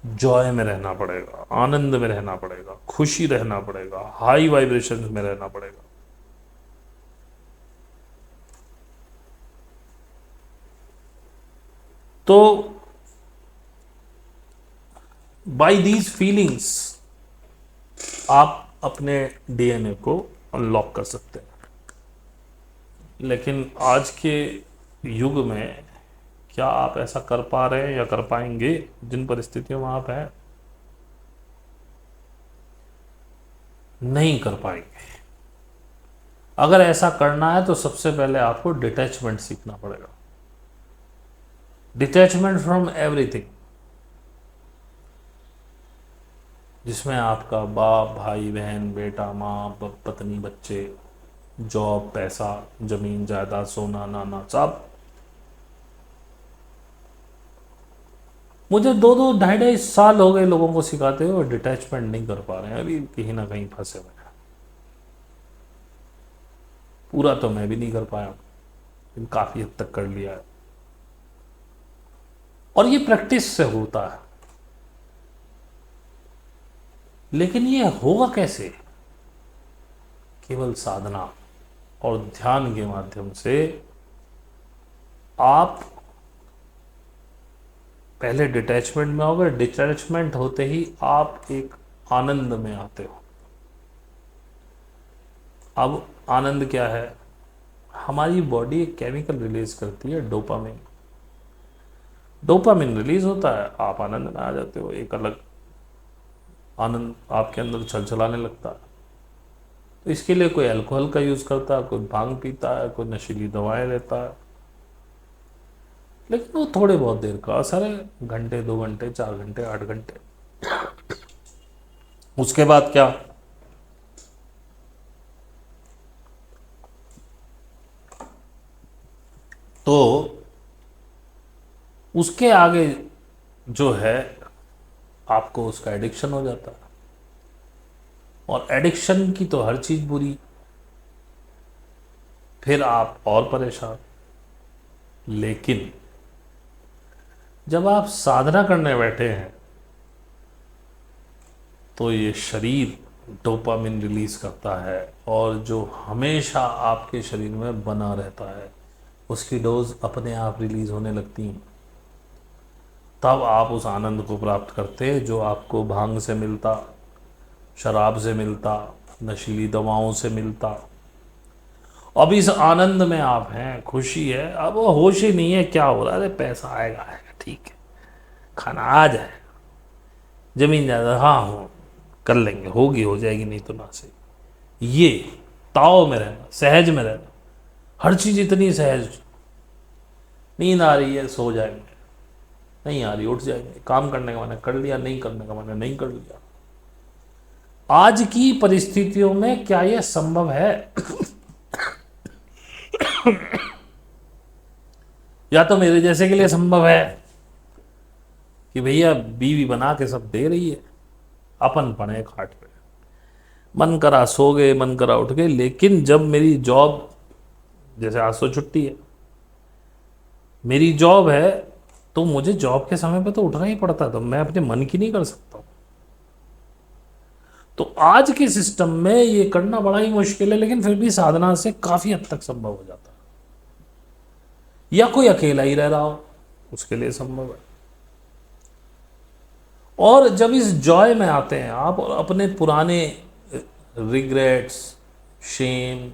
जॉय में रहना पड़ेगा, आनंद में रहना पड़ेगा, खुशी रहना पड़ेगा, हाई वाइब्रेशन में रहना पड़ेगा। तो बाय दीज फीलिंग्स आप अपने डीएनए को अनलॉक कर सकते हैं। लेकिन आज के युग में क्या आप ऐसा कर पा रहे हैं या कर पाएंगे जिन परिस्थितियों में आप हैं? नहीं कर पाएंगे। अगर ऐसा करना है तो सबसे पहले आपको डिटैचमेंट सीखना पड़ेगा। डिटैचमेंट फ्रॉम एवरीथिंग, जिसमें आपका बाप, भाई, बहन, बेटा, माँ, पत्नी, बच्चे, जॉब, पैसा, जमीन जायदाद, सोना, नाना, सब। मुझे 2-2, 2.5 साल हो गए लोगों को सिखाते हुए, डिटैचमेंट नहीं कर पा रहे हैं, अभी कहीं ना कहीं फंसे हुए हैं। पूरा तो मैं भी नहीं कर पाया, लेकिन काफी हद तक कर लिया है, और ये प्रैक्टिस से होता है। लेकिन ये होगा कैसे? केवल साधना और ध्यान के माध्यम से। आप पहले डिटैचमेंट में होगे, डिटैचमेंट होते ही आप एक आनंद में आते हो। अब आनंद क्या है? हमारी बॉडी एक केमिकल रिलीज करती है, डोपामिन। डोपामिन रिलीज होता है, आप आनंद में आ जाते हो, एक अलग आनंद आपके अंदर छलछलाने लगता है। तो इसके लिए कोई अल्कोहल का यूज़ करता है, कोई भांग पीता है, कोई नशीली दवाएं लेता है, लेकिन वो थोड़े बहुत देर का असर है, घंटे 2 घंटे 4 घंटे 8 घंटे। उसके बाद क्या, तो उसके आगे जो है आपको उसका एडिक्शन हो जाता है। और एडिक्शन की तो हर चीज बुरी, फिर आप और परेशान। लेकिन जब आप साधना करने बैठे हैं तो ये शरीर डोपामिन रिलीज करता है, और जो हमेशा आपके शरीर में बना रहता है उसकी डोज अपने आप रिलीज होने लगती हैं। तब आप उस आनंद को प्राप्त करते हैं जो आपको भांग से मिलता, शराब से मिलता, नशीली दवाओं से मिलता। अब इस आनंद में आप हैं, खुशी है, अब वो होश ही नहीं है क्या हो रहा है। अरे पैसा आएगा आएगा, ठीक है, खाना आ जाए, जमीन जायदाद हाँ हो कर लेंगे, होगी हो जाएगी, नहीं तो ना सही। ये ताव में रहना, सहज में रहना, हर चीज इतनी सहज। नींद आ रही है सो जाएंगे, नहीं आ रही उठ जाएंगे, काम करने का मन है कर लिया, नहीं करने का मन है नहीं कर लिया। आज की परिस्थितियों में क्या यह संभव है? या तो मेरे जैसे के लिए संभव है कि भैया बीवी बना के सब दे रही है, अपन पड़े खाट पे, मन करा सो गए, मन करा उठ गए। लेकिन जब मेरी जॉब, जैसे आज तो छुट्टी है, मेरी जॉब है, तो मुझे जॉब के समय पे तो उठना ही पड़ता, तो मैं अपने मन की नहीं कर सकता। तो आज के सिस्टम में ये करना बड़ा ही मुश्किल है, लेकिन फिर भी साधना से काफी हद तक संभव हो जाता है। या कोई अकेला ही रह रहा हो उसके लिए संभव है। और जब इस जॉय में आते हैं आप और अपने पुराने रिग्रेट्स, शेम,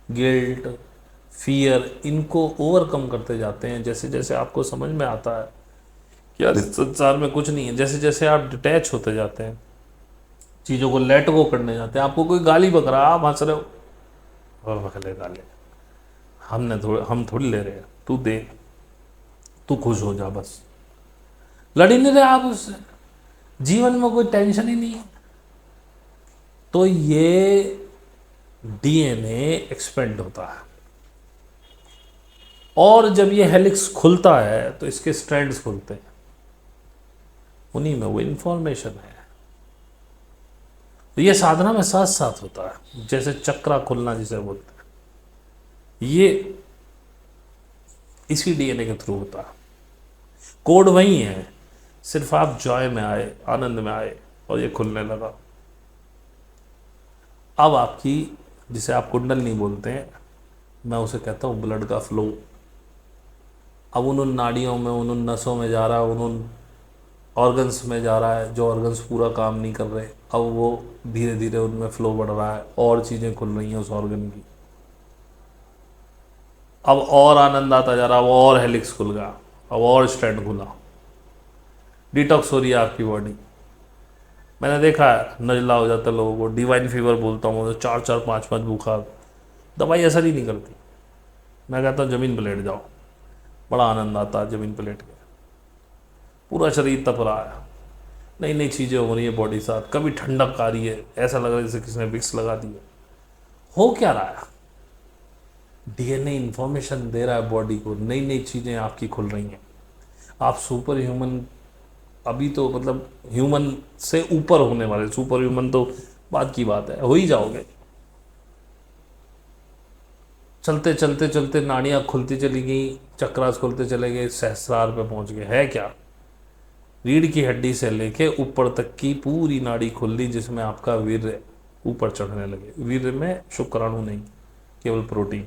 गिल्ट, फियर, इनको ओवरकम करते जाते हैं, जैसे जैसे आपको समझ में आता है कि यार इस संसार में कुछ नहीं है, जैसे जैसे आप डिटैच होते जाते हैं, चीज़ों को लेट गो करने जाते हैं। आपको कोई गाली बक रहा, आप हंस रहे हो, और बकले गाली, हम थोड़ी ले रहे हैं, तू दे, तू खुश हो जा, बस लड़ ही नहीं रहे आप उससे, जीवन में कोई टेंशन ही नहीं है। तो ये डीएनए एक्सपेंड होता है, और जब ये हेलिक्स खुलता है तो इसके स्ट्रैंड्स खुलते हैं, उन्हीं में वो इंफॉर्मेशन है। तो ये साधना में साथ साथ होता है, जैसे चक्रा खुलना जिसे बोलते हैं, ये इसी डीएनए के थ्रू होता है। कोड वही है, सिर्फ आप जॉय में आए, आनंद में आए, और ये खुलने लगा। अब आपकी, जिसे आप कुंडलनी बोलते हैं, मैं उसे कहता हूँ ब्लड का फ्लो, अब उन नाड़ियों में, उन नसों में जा रहा है, उन ऑर्गन्स में जा रहा है, जो ऑर्गन्स पूरा काम नहीं कर रहे, अब वो धीरे धीरे उनमें फ्लो बढ़ रहा है, और चीज़ें खुल रही हैं उस ऑर्गन की। अब और आनंद आता जा रहा, अब और हेलिक्स खुल गया, अब और स्ट्रैंड खुला, डिटॉक्स हो रही है आपकी बॉडी। मैंने देखा है नजला हो जाता है लोगों को, डिवाइन फीवर बोलता हूँ, 4 4 5 5 बुखार, दवाई असर ही नहीं करती। मैं कहता हूँ ज़मीन पर लेट जाओ, बड़ा आनंद आता है ज़मीन पर लेट के, पूरा शरीर तप रहा है, नई नई चीज़ें हो रही है बॉडी साथ, कभी ठंडक आ रही है, ऐसा लग रहा है जैसे किसी ने विक्स लगा दी है। हो क्या रहा है? डीएनए इंफॉर्मेशन दे रहा है बॉडी को, नई नई चीज़ें आपकी खुल रही हैं। आप सुपर ह्यूमन, अभी तो मतलब ह्यूमन से ऊपर होने वाले, सुपर ह्यूमन तो बात की बात है, हो ही जाओगे। चलते चलते चलते नाड़ियाँ खुलती चली गई, चक्रास खुलते चले गए, सहस्रार पे पहुंच गए। है क्या? रीढ़ की हड्डी से लेके ऊपर तक की पूरी नाड़ी खुल ली, जिसमें आपका वीर्य ऊपर चढ़ने लगे। वीर्य में शुक्राणु नहीं, केवल प्रोटीन।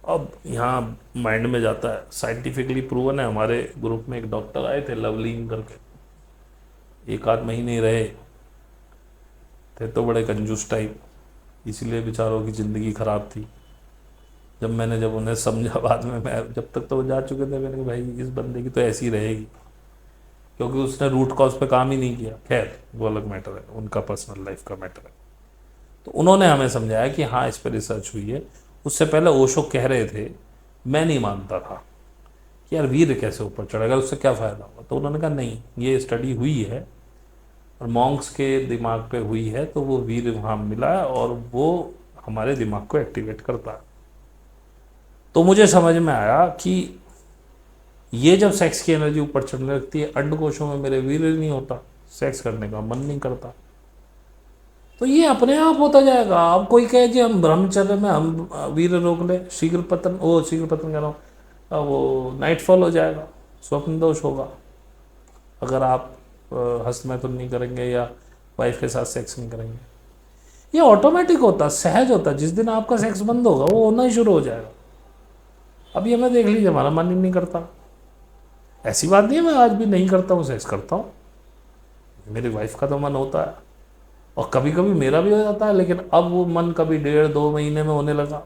अब यहाँ माइंड में जाता है, साइंटिफिकली प्रूवन है। हमारे ग्रुप में एक डॉक्टर आए थे लवलीन करके, 1 आध महीने ही रहे थे, तो बड़े कंजूस टाइप, इसीलिए बेचारों की ज़िंदगी ख़राब थी। जब उन्हें समझा बाद में, मैं जब तक तो वो जा चुके थे, मैंने कहा भाई इस बंदे की तो ऐसी रहेगी। क्योंकि उसने रूट कॉज पे काम ही नहीं किया। खैर वो अलग मैटर है, उनका पर्सनल लाइफ का मैटर है। तो उन्होंने हमें समझाया कि हाँ इस पर रिसर्च हुई है। उससे पहले ओशो कह रहे थे, मैं नहीं मानता था कि यार वीर कैसे ऊपर चढ़ेगा, उससे क्या फ़ायदा होगा। तो उन्होंने कहा नहीं, ये स्टडी हुई है और मॉन्क्स के दिमाग पे हुई है, तो वो वीर वहाँ मिला है और वो हमारे दिमाग को एक्टिवेट करता है। तो मुझे समझ में आया कि ये जब सेक्स की एनर्जी ऊपर चढ़ने लगती है, अंडकोशों में मेरे वीर नहीं होता, सेक्स करने का मन नहीं करता, तो ये अपने आप होता जाएगा। अब कोई कहे कि हम ब्रह्मचर्य में हम वीर रोक ले, शीघ्र पतन, ओ शीघ्र पतन कह रहा हूँ, वो नाइटफॉल हो जाएगा, स्वप्न दोष होगा अगर आप हस्तमैथुन नहीं करेंगे या वाइफ के साथ सेक्स नहीं करेंगे। ये ऑटोमेटिक होता, सहज होता। जिस दिन आपका सेक्स बंद होगा वो होना ही शुरू हो जाएगा। अभी हमें देख लीजिए, हमारा मन ही नहीं करता। ऐसी बात नहीं है मैं आज भी नहीं करता हूँ सेक्स, करता हूँ, मेरी वाइफ का तो मन होता है और कभी कभी मेरा भी हो जाता है, लेकिन अब वो मन कभी 1.5-2 महीने में होने लगा।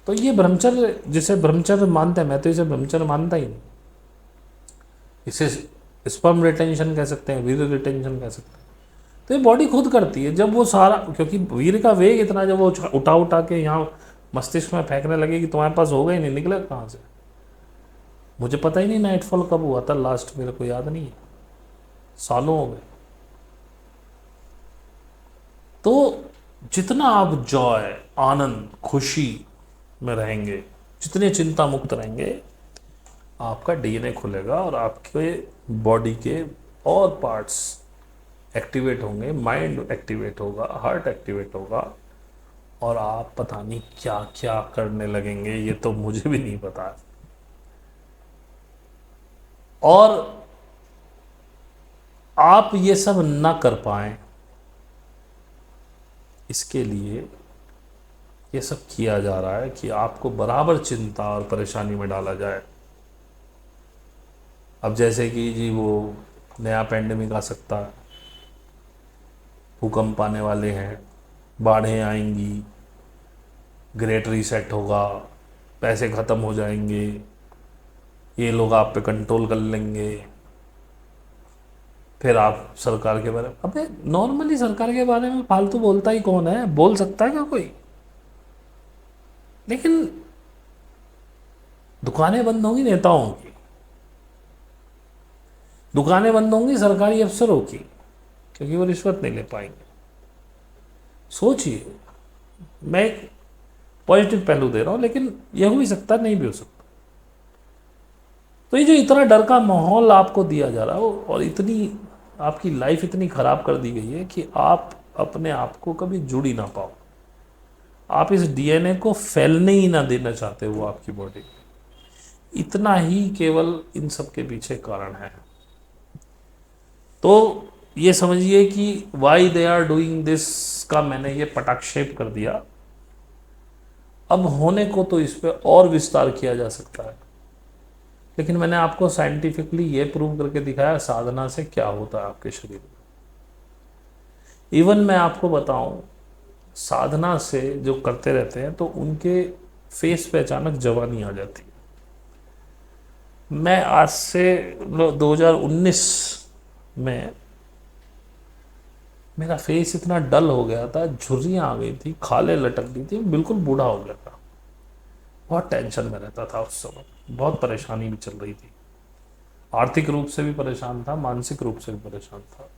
तो ये ब्रह्मचर्य, जिसे ब्रह्मचर्य मानते हैं, मैं तो इसे ब्रह्मचर्य मानता ही नहीं। इसे स्पर्म रिटेंशन कह सकते हैं, वीर्य रिटेंशन कह सकते हैं। तो ये बॉडी खुद करती है जब वो सारा, क्योंकि वीर्य का वेग इतना, जब वो उठा उठा के यहाँ मस्तिष्क में फेंकने लगे कि तुम्हारे पास होगा ही नहीं, निकले कहाँ से। मुझे पता ही नहीं नाइटफॉल कब हुआ था लास्ट, मेरे को याद नहीं है, सालों हो गए। तो जितना आप जॉय, आनंद, खुशी में रहेंगे, जितने चिंता मुक्त रहेंगे, आपका डीएनए खुलेगा और आपके बॉडी के और पार्ट्स एक्टिवेट होंगे, माइंड एक्टिवेट होगा, हार्ट एक्टिवेट होगा और आप पता नहीं क्या क्या करने लगेंगे, ये तो मुझे भी नहीं पता। और आप ये सब ना कर पाए, इसके लिए ये सब किया जा रहा है कि आपको बराबर चिंता और परेशानी में डाला जाए। अब जैसे कि जी वो नया पेंडेमिक आ सकता है, भूकंप आने वाले हैं, बाढ़ें आएंगी, ग्रेट रीसेट होगा, पैसे ख़त्म हो जाएंगे, ये लोग आप पे कंट्रोल कर लेंगे, फिर आप सरकार के बारे में, अबे नॉर्मली सरकार के बारे में फालतू बोलता ही कौन है, बोल सकता है क्या कोई। लेकिन दुकानें बंद होंगी नेताओं की, दुकानें बंद होंगी सरकारी अफसरों की, क्योंकि वो रिश्वत नहीं ले पाएंगे। सोचिए, मैं एक पॉजिटिव पहलू दे रहा हूं, लेकिन यह हो भी सकता, नहीं भी हो सकता। तो ये जो इतना डर का माहौल आपको दिया जा रहा है, और इतनी आपकी लाइफ इतनी खराब कर दी गई है कि आप अपने आप को कभी जुड़ ही ना पाओ। आप इस डीएनए को फैलने ही ना देना चाहते हो आपकी बॉडी। इतना ही केवल इन सब के पीछे कारण है। तो ये समझिए कि why they are doing this का मैंने ये पटाक्षेप कर दिया। अब होने को तो इस पे और विस्तार किया जा सकता है, लेकिन मैंने आपको साइंटिफिकली ये प्रूव करके दिखाया साधना से क्या होता है आपके शरीर में। इवन मैं आपको बताऊं, साधना से जो करते रहते हैं तो उनके फेस पे अचानक जवानी आ जाती है। मैं आज से 2019 में मेरा फेस इतना डल हो गया था, झुर्रियाँ आ गई थी, खाले लटक गई थी, बिल्कुल बूढ़ा हो गया था। बहुत टेंशन में रहता था उस समय, बहुत परेशानी भी चल रही थी, आर्थिक रूप से भी परेशान था, मानसिक रूप से भी परेशान था।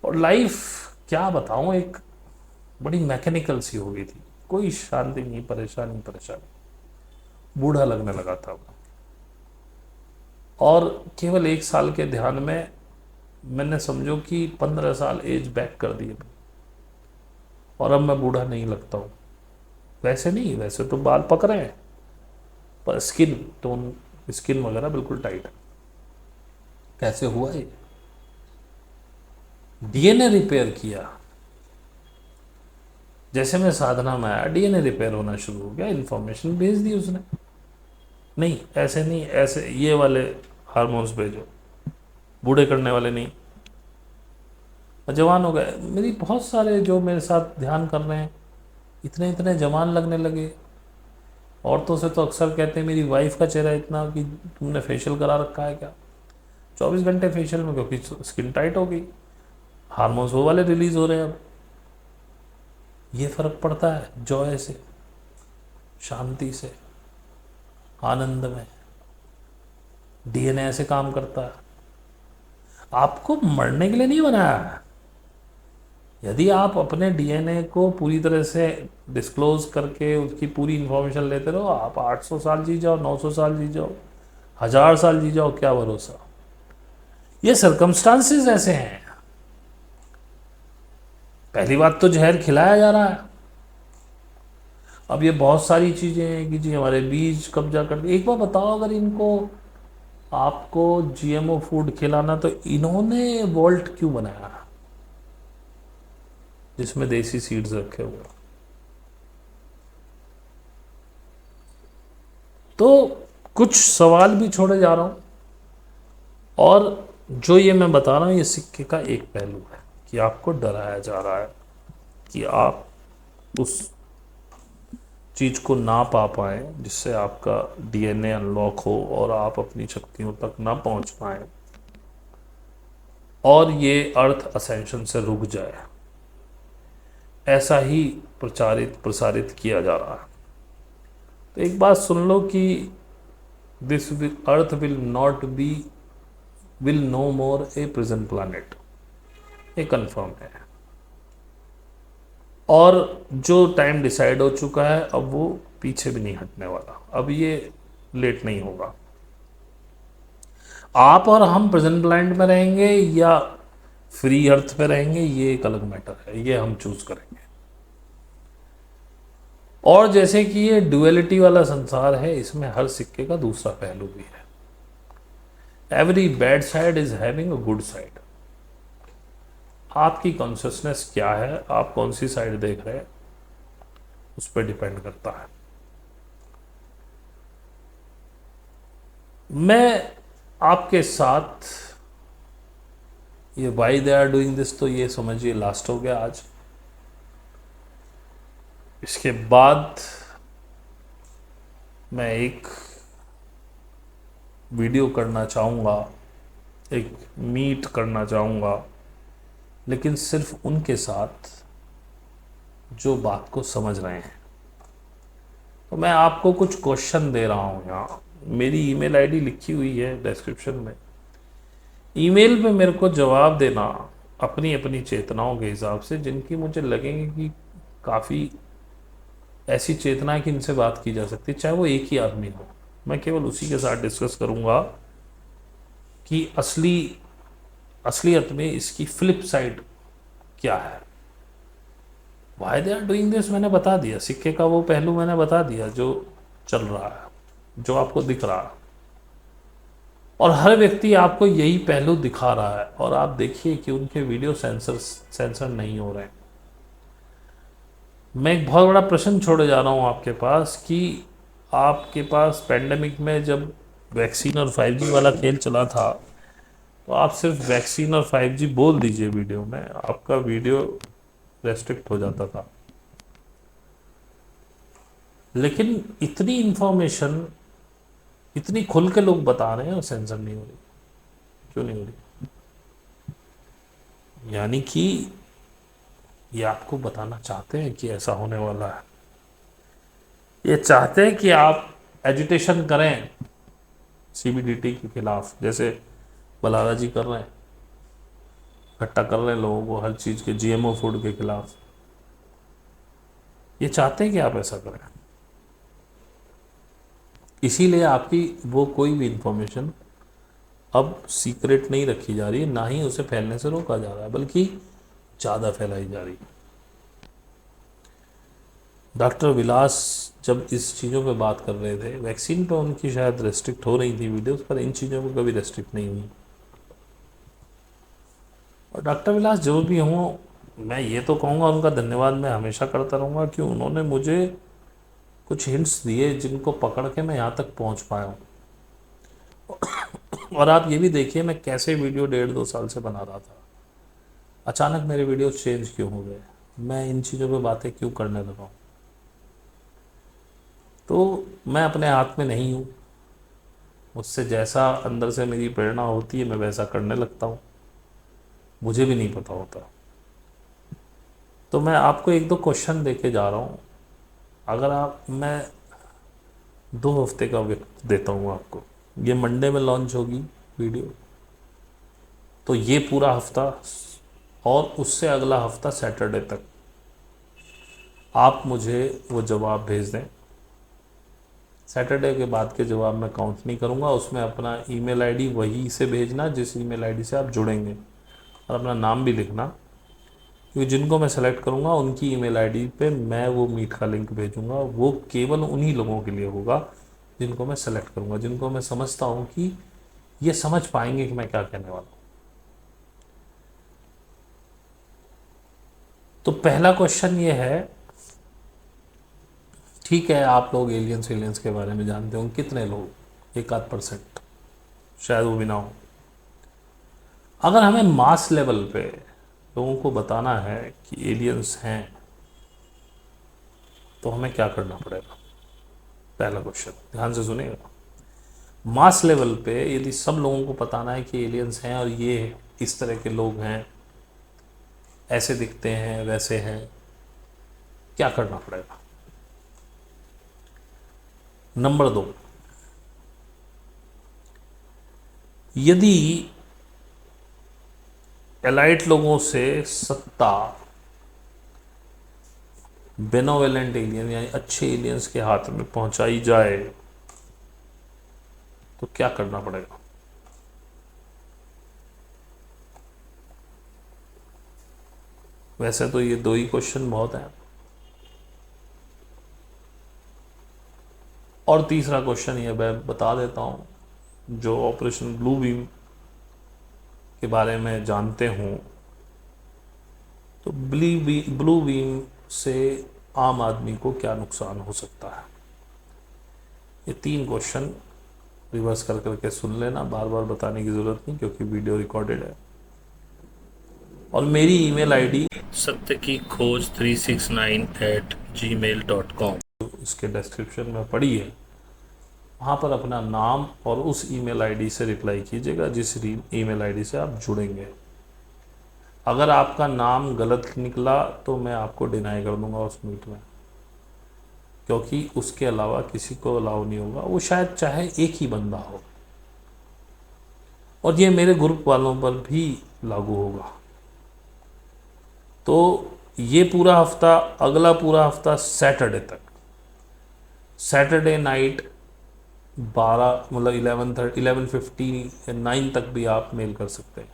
और लाइफ क्या बताऊं, एक बड़ी मैकेनिकल सी हो गई थी, कोई शांति नहीं, परेशानी परेशानी, बूढ़ा लगने लगा था। और केवल 1 साल के ध्यान में मैंने समझो कि 15 साल एज बैक कर दिए, और अब मैं बूढ़ा नहीं लगता हूँ। वैसे नहीं, वैसे तो बाल पक रहे हैं, पर स्किन टोन, स्किन वगैरह बिल्कुल टाइट है। कैसे हुआ ये? डीएनए रिपेयर किया। जैसे मैं साधना में आया, डीएनए रिपेयर होना शुरू हो गया, इन्फॉर्मेशन भेज दी उसने, नहीं ऐसे नहीं, ऐसे ये वाले हार्मोन्स भेजो, बूढ़े करने वाले नहीं। जवान हो गए। मेरी बहुत सारे जो मेरे साथ ध्यान कर रहे हैं, इतने इतने जवान लगने लगे। औरतों से तो अक्सर कहते हैं मेरी वाइफ का चेहरा इतना कि तुमने फेशियल करा रखा है क्या। 24 घंटे फेशियल में, क्योंकि स्किन टाइट हो गई, हार्मोन्स वो वाले रिलीज हो रहे हैं। अब ये फर्क पड़ता है जॉय से, शांति से, आनंद में। डीएनए ऐसे काम करता है। आपको मरने के लिए नहीं बनाया है। यदि आप अपने डीएनए को पूरी तरह से डिस्क्लोज करके उसकी पूरी इंफॉर्मेशन लेते रहो, आप 800 साल जी जाओ, 900 साल जी जाओ, 1000 साल जी जाओ, क्या भरोसा। ये सर्कमस्टांसेस ऐसे हैं। पहली बात तो जहर खिलाया जा रहा है। अब ये बहुत सारी चीजें हैं कि जी हमारे बीज कब्जा कर, एक बार बताओ, अगर इनको आपको जीएमओ फूड खिलाना तो इन्होंने वोल्ट क्यों बनाया जिसमें देसी सीड्स रखे हुए। तो कुछ सवाल भी छोड़े जा रहा हूं, और जो ये मैं बता रहा हूं ये सिक्के का एक पहलू है कि आपको डराया जा रहा है कि आप उस चीज को ना पा पाए जिससे आपका डीएनए अनलॉक हो और आप अपनी शक्तियों तक ना पहुंच पाए, और ये अर्थ असेंशन से रुक जाए। ऐसा ही प्रसारित किया जा रहा है। तो एक बात सुन लो कि this earth will no more a prison planet. ये कंफर्म है। और जो टाइम डिसाइड हो चुका है अब वो पीछे भी नहीं हटने वाला। अब ये लेट नहीं होगा। आप और हम प्रेजेंट प्लैनेट में रहेंगे या फ्री अर्थ पे रहेंगे, ये एक अलग मैटर है, ये हम चूज करेंगे। और जैसे कि ये ड्युअलिटी वाला संसार है, इसमें हर सिक्के का दूसरा पहलू भी है। Every bad side is having a good side. आपकी कॉन्शियसनेस क्या है, आप कौन सी साइड देख रहे हैं, उस पर डिपेंड करता है। मैं आपके साथ ये why they are doing this, तो ये समझिए लास्ट हो गया आज। इसके बाद मैं एक वीडियो करना चाहूँगा, एक मीट करना चाहूँगा, लेकिन सिर्फ उनके साथ जो बात को समझ रहे हैं। तो मैं आपको कुछ क्वेश्चन दे रहा हूँ यहाँ। मेरी ईमेल आईडी लिखी हुई है डिस्क्रिप्शन में। ईमेल पे मेरे को जवाब देना अपनी अपनी चेतनाओं के हिसाब से, जिनकी मुझे लगेंगे कि काफ़ी ऐसी चेतना है कि इनसे बात की जा सकती है, चाहे वो एक ही आदमी हो। मैं केवल उसी के साथ डिस्कस करूँगा कि असलियत में इसकी फ्लिप साइड क्या है। Why they are doing this मैंने बता दिया, सिक्के का वो पहलू मैंने बता दिया जो चल रहा है, जो आपको दिख रहा है। और हर व्यक्ति आपको यही पहलू दिखा रहा है, और आप देखिए कि उनके वीडियो सेंसर नहीं हो रहे हैं। मैं एक बहुत बड़ा प्रश्न छोड़े जा रहा हूँ आपके पास कि आपके पास पेंडेमिक में जब वैक्सीन और 5G वाला खेल चला था, तो आप सिर्फ वैक्सीन और 5G बोल दीजिए वीडियो में, आपका वीडियो रेस्ट्रिक्ट हो जाता था। लेकिन इतनी इंफॉर्मेशन इतनी खुल के लोग बता रहे हैं और सेंसर नहीं हो रही। क्यों नहीं हो रही? यानी कि ये आपको बताना चाहते हैं कि ऐसा होने वाला है। ये चाहते हैं कि आप एजिटेशन करें सीबीडीटी के खिलाफ, जैसे बलागा जी कर रहे हैं, इकट्ठा कर रहे हैं लोगों को हर चीज़ के, जीएमओ फूड के खिलाफ। ये चाहते हैं कि आप ऐसा करें। इसीलिए आपकी वो कोई भी इंफॉर्मेशन अब सीक्रेट नहीं रखी जा रही है, ना ही उसे फैलने से रोका जा रहा है, बल्कि ज़्यादा फैलाई जा रही है। डॉक्टर विलास जब इस चीज़ों पे बात कर रहे थे, वैक्सीन पे उनकी शायद रेस्ट्रिक्ट हो रही थी वीडियोस, पर इन चीज़ों पे कभी रेस्ट्रिक्ट नहीं हुई। और डॉक्टर विलास जो भी हों, मैं ये तो कहूँगा उनका धन्यवाद मैं हमेशा करता रहूँगा कि उन्होंने मुझे कुछ हिंट्स दिए जिनको पकड़ के मैं यहाँ तक पहुँच पाया हूँ। और आप ये भी देखिए मैं कैसे वीडियो 1.5-2 साल से बना रहा था, अचानक मेरे वीडियो चेंज क्यों हो गए, मैं इन चीज़ों पे बातें क्यों करने लगा हूँ। तो मैं अपने हाथ में नहीं हूँ। मुझसे जैसा अंदर से मेरी प्रेरणा होती है मैं वैसा करने लगता हूँ, मुझे भी नहीं पता होता। तो मैं आपको एक दो क्वेश्चन दे के जा रहा हूँ। अगर आप, मैं 2 हफ्ते का वक्त देता हूँ आपको। ये मंडे में लॉन्च होगी वीडियो, तो ये पूरा हफ्ता और उससे अगला हफ्ता सैटरडे तक आप मुझे वो जवाब भेज दें। सैटरडे के बाद के जवाब मैं काउंट नहीं करूँगा, उसमें अपना ईमेल आईडी वही से भेजना जिस ईमेल आईडी से आप जुड़ेंगे, और अपना नाम भी लिखना, क्योंकि जिनको मैं सेलेक्ट करूँगा उनकी ईमेल आईडी पे मैं वो मीट का लिंक भेजूँगा। वो केवल उन्हीं लोगों के लिए होगा जिनको मैं सेलेक्ट करूँगा, जिनको मैं समझता हूँ कि ये समझ पाएंगे कि मैं क्या कहने वाला हूँ। तो पहला क्वेश्चन ये है, ठीक है आप लोग एलियंस एलियंस के बारे में जानते हो, कितने लोग, 1-8%, शायद वो भी ना हो। अगर हमें मास लेवल पे लोगों को बताना है कि एलियंस हैं, तो हमें क्या करना पड़ेगा? पहला क्वेश्चन ध्यान से सुनिएगा। मास लेवल पे यदि सब लोगों को बताना है कि एलियंस हैं और ये इस तरह के लोग हैं, ऐसे दिखते हैं, वैसे हैं, क्या करना पड़ेगा? नंबर 2, यदि एलाइट लोगों से सत्ता बेनोवेलेंट एलियन यानी अच्छे एलियंस के हाथ में पहुंचाई जाए, तो क्या करना पड़ेगा? वैसे तो ये 2 ही क्वेश्चन बहुत हैं। और तीसरा क्वेश्चन ये मैं बता देता हूं, जो ऑपरेशन ब्लू बीम के बारे में जानते हों, तो ब्लू बीम से आम आदमी को क्या नुकसान हो सकता है? ये 3 क्वेश्चन रिवर्स कर करके सुन लेना, बार बार बताने की ज़रूरत नहीं क्योंकि वीडियो रिकॉर्डेड है। और मेरी ईमेल आईडी सत्य की खोज 369@gmail.com इसके डिस्क्रिप्शन में पड़ी है, वहाँ पर अपना नाम और उस ईमेल आईडी से रिप्लाई कीजिएगा जिस ईमेल आईडी से आप जुड़ेंगे। अगर आपका नाम गलत निकला तो मैं आपको डिनाई कर दूंगा उस मीट में, क्योंकि उसके अलावा किसी को अलाउ नहीं होगा। वो शायद चाहे एक ही बंदा हो, और ये मेरे ग्रुप वालों पर भी लागू होगा। तो ये पूरा हफ्ता, अगला पूरा हफ्ता सैटरडे तक, सैटरडे नाइट 12 मतलब 11:15 9 तक भी आप मेल कर सकते हैं।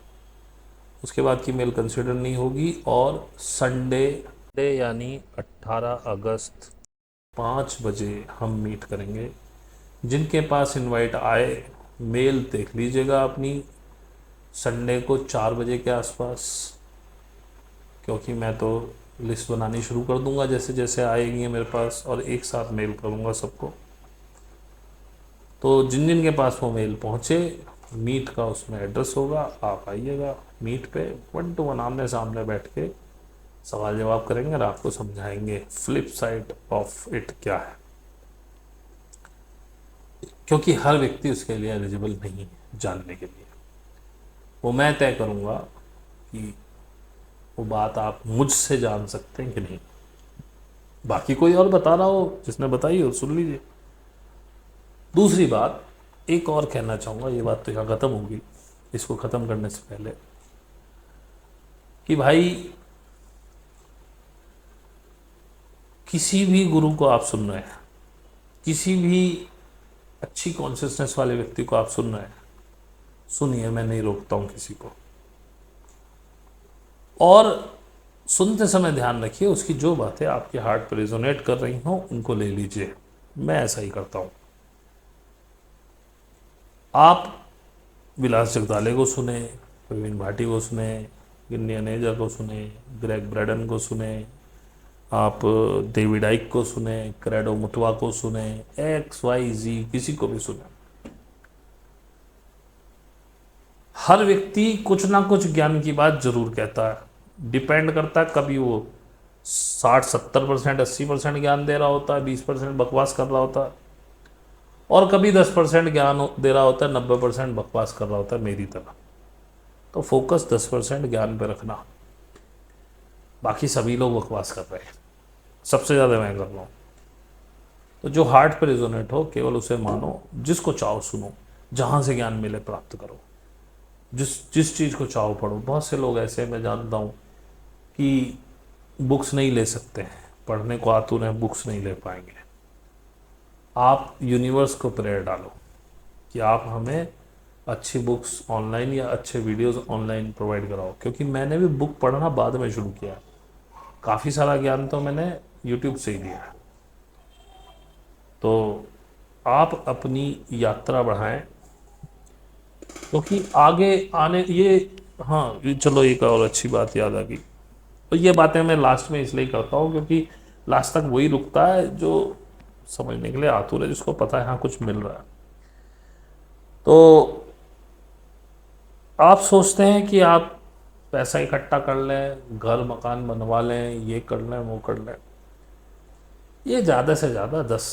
उसके बाद की मेल कंसिडर नहीं होगी। और संडे यानी 18 अगस्त 5 बजे हम मीट करेंगे। जिनके पास इनवाइट आए मेल देख लीजिएगा अपनी, संडे को 4 बजे के आसपास, क्योंकि मैं तो लिस्ट बनानी शुरू कर दूंगा जैसे जैसे आएगी मेरे पास, और एक साथ मेल करूंगा सबको। तो जिन जिन के पास वो मेल पहुँचे, मीट का उसमें एड्रेस होगा, आप आइएगा मीट पे, 1 to 1 आमने सामने बैठ के सवाल जवाब करेंगे और आपको समझाएंगे फ्लिप साइड ऑफ इट क्या है, क्योंकि हर व्यक्ति उसके लिए एलिजिबल नहीं है जानने के लिए। वो मैं तय करूँगा कि वो बात आप मुझसे जान सकते हैं कि नहीं। बाकी कोई और बता रहा हो, जिसने बताई हो सुन लीजिए। दूसरी बात एक और कहना चाहूँगा, ये बात तो यहाँ ख़त्म होगी, इसको ख़त्म करने से पहले, कि भाई किसी भी गुरु को आप सुन रहे हैं, किसी भी अच्छी कॉन्शियसनेस वाले व्यक्ति को आप सुन रहे हैं, सुनिए, मैं नहीं रोकता हूँ किसी को। और सुनते समय ध्यान रखिए उसकी जो बातें आपके हार्ट पर रिजोनेट कर रही हों उनको ले लीजिए। मैं ऐसा ही करता हूँ। आप विलास जगदाले को सुने, प्रवीण भाटी को सुने, गिन्नी अनेजा को सुने, ग्रेग ब्रैडन को सुने, आप डेविड आइक को सुने, क्रेडो मुटवा को सुने, XYZ किसी को भी सुने। हर व्यक्ति कुछ ना कुछ ज्ञान की बात जरूर कहता है। डिपेंड करता है कभी वो 60-70%, 80% ज्ञान दे रहा होता है, 20% बकवास कर रहा होता है, और कभी 10% ज्ञान दे रहा होता है, 90% बकवास कर रहा होता है मेरी तरह। तो फोकस 10% ज्ञान पे रखना, बाकी सभी लोग बकवास कर रहे हैं, सबसे ज़्यादा मैं कर रहा हूँ। तो जो हार्ट पे रिजोनेट हो केवल उसे मानो, जिसको चाहो सुनो, जहाँ से ज्ञान मिले प्राप्त करो, जिस जिस चीज़ को चाहो पढ़ो। बहुत से लोग ऐसे मैं जानता हूँ कि बुक्स नहीं ले सकते हैं, पढ़ने को आतुर हैं, बुक्स नहीं ले पाएंगे। आप यूनिवर्स को प्रेयर डालो कि आप हमें अच्छी बुक्स ऑनलाइन या अच्छे वीडियोस ऑनलाइन प्रोवाइड कराओ, क्योंकि मैंने भी बुक पढ़ना बाद में शुरू किया। काफ़ी सारा ज्ञान तो मैंने यूट्यूब से ही लिया है। तो आप अपनी यात्रा बढ़ाएं, क्योंकि आगे आने ये, हाँ चलो एक और अच्छी बात याद आ गई। तो ये बातें मैं लास्ट में इसलिए करता हूँ क्योंकि लास्ट तक वही रुकता है जो समझने के लिए आतुर है, जिसको पता है हाँ कुछ मिल रहा है। तो आप सोचते हैं कि आप पैसा इकट्ठा कर लें, घर मकान बनवा लें, ये कर लें वो कर लें। ये ज़्यादा से ज़्यादा 10,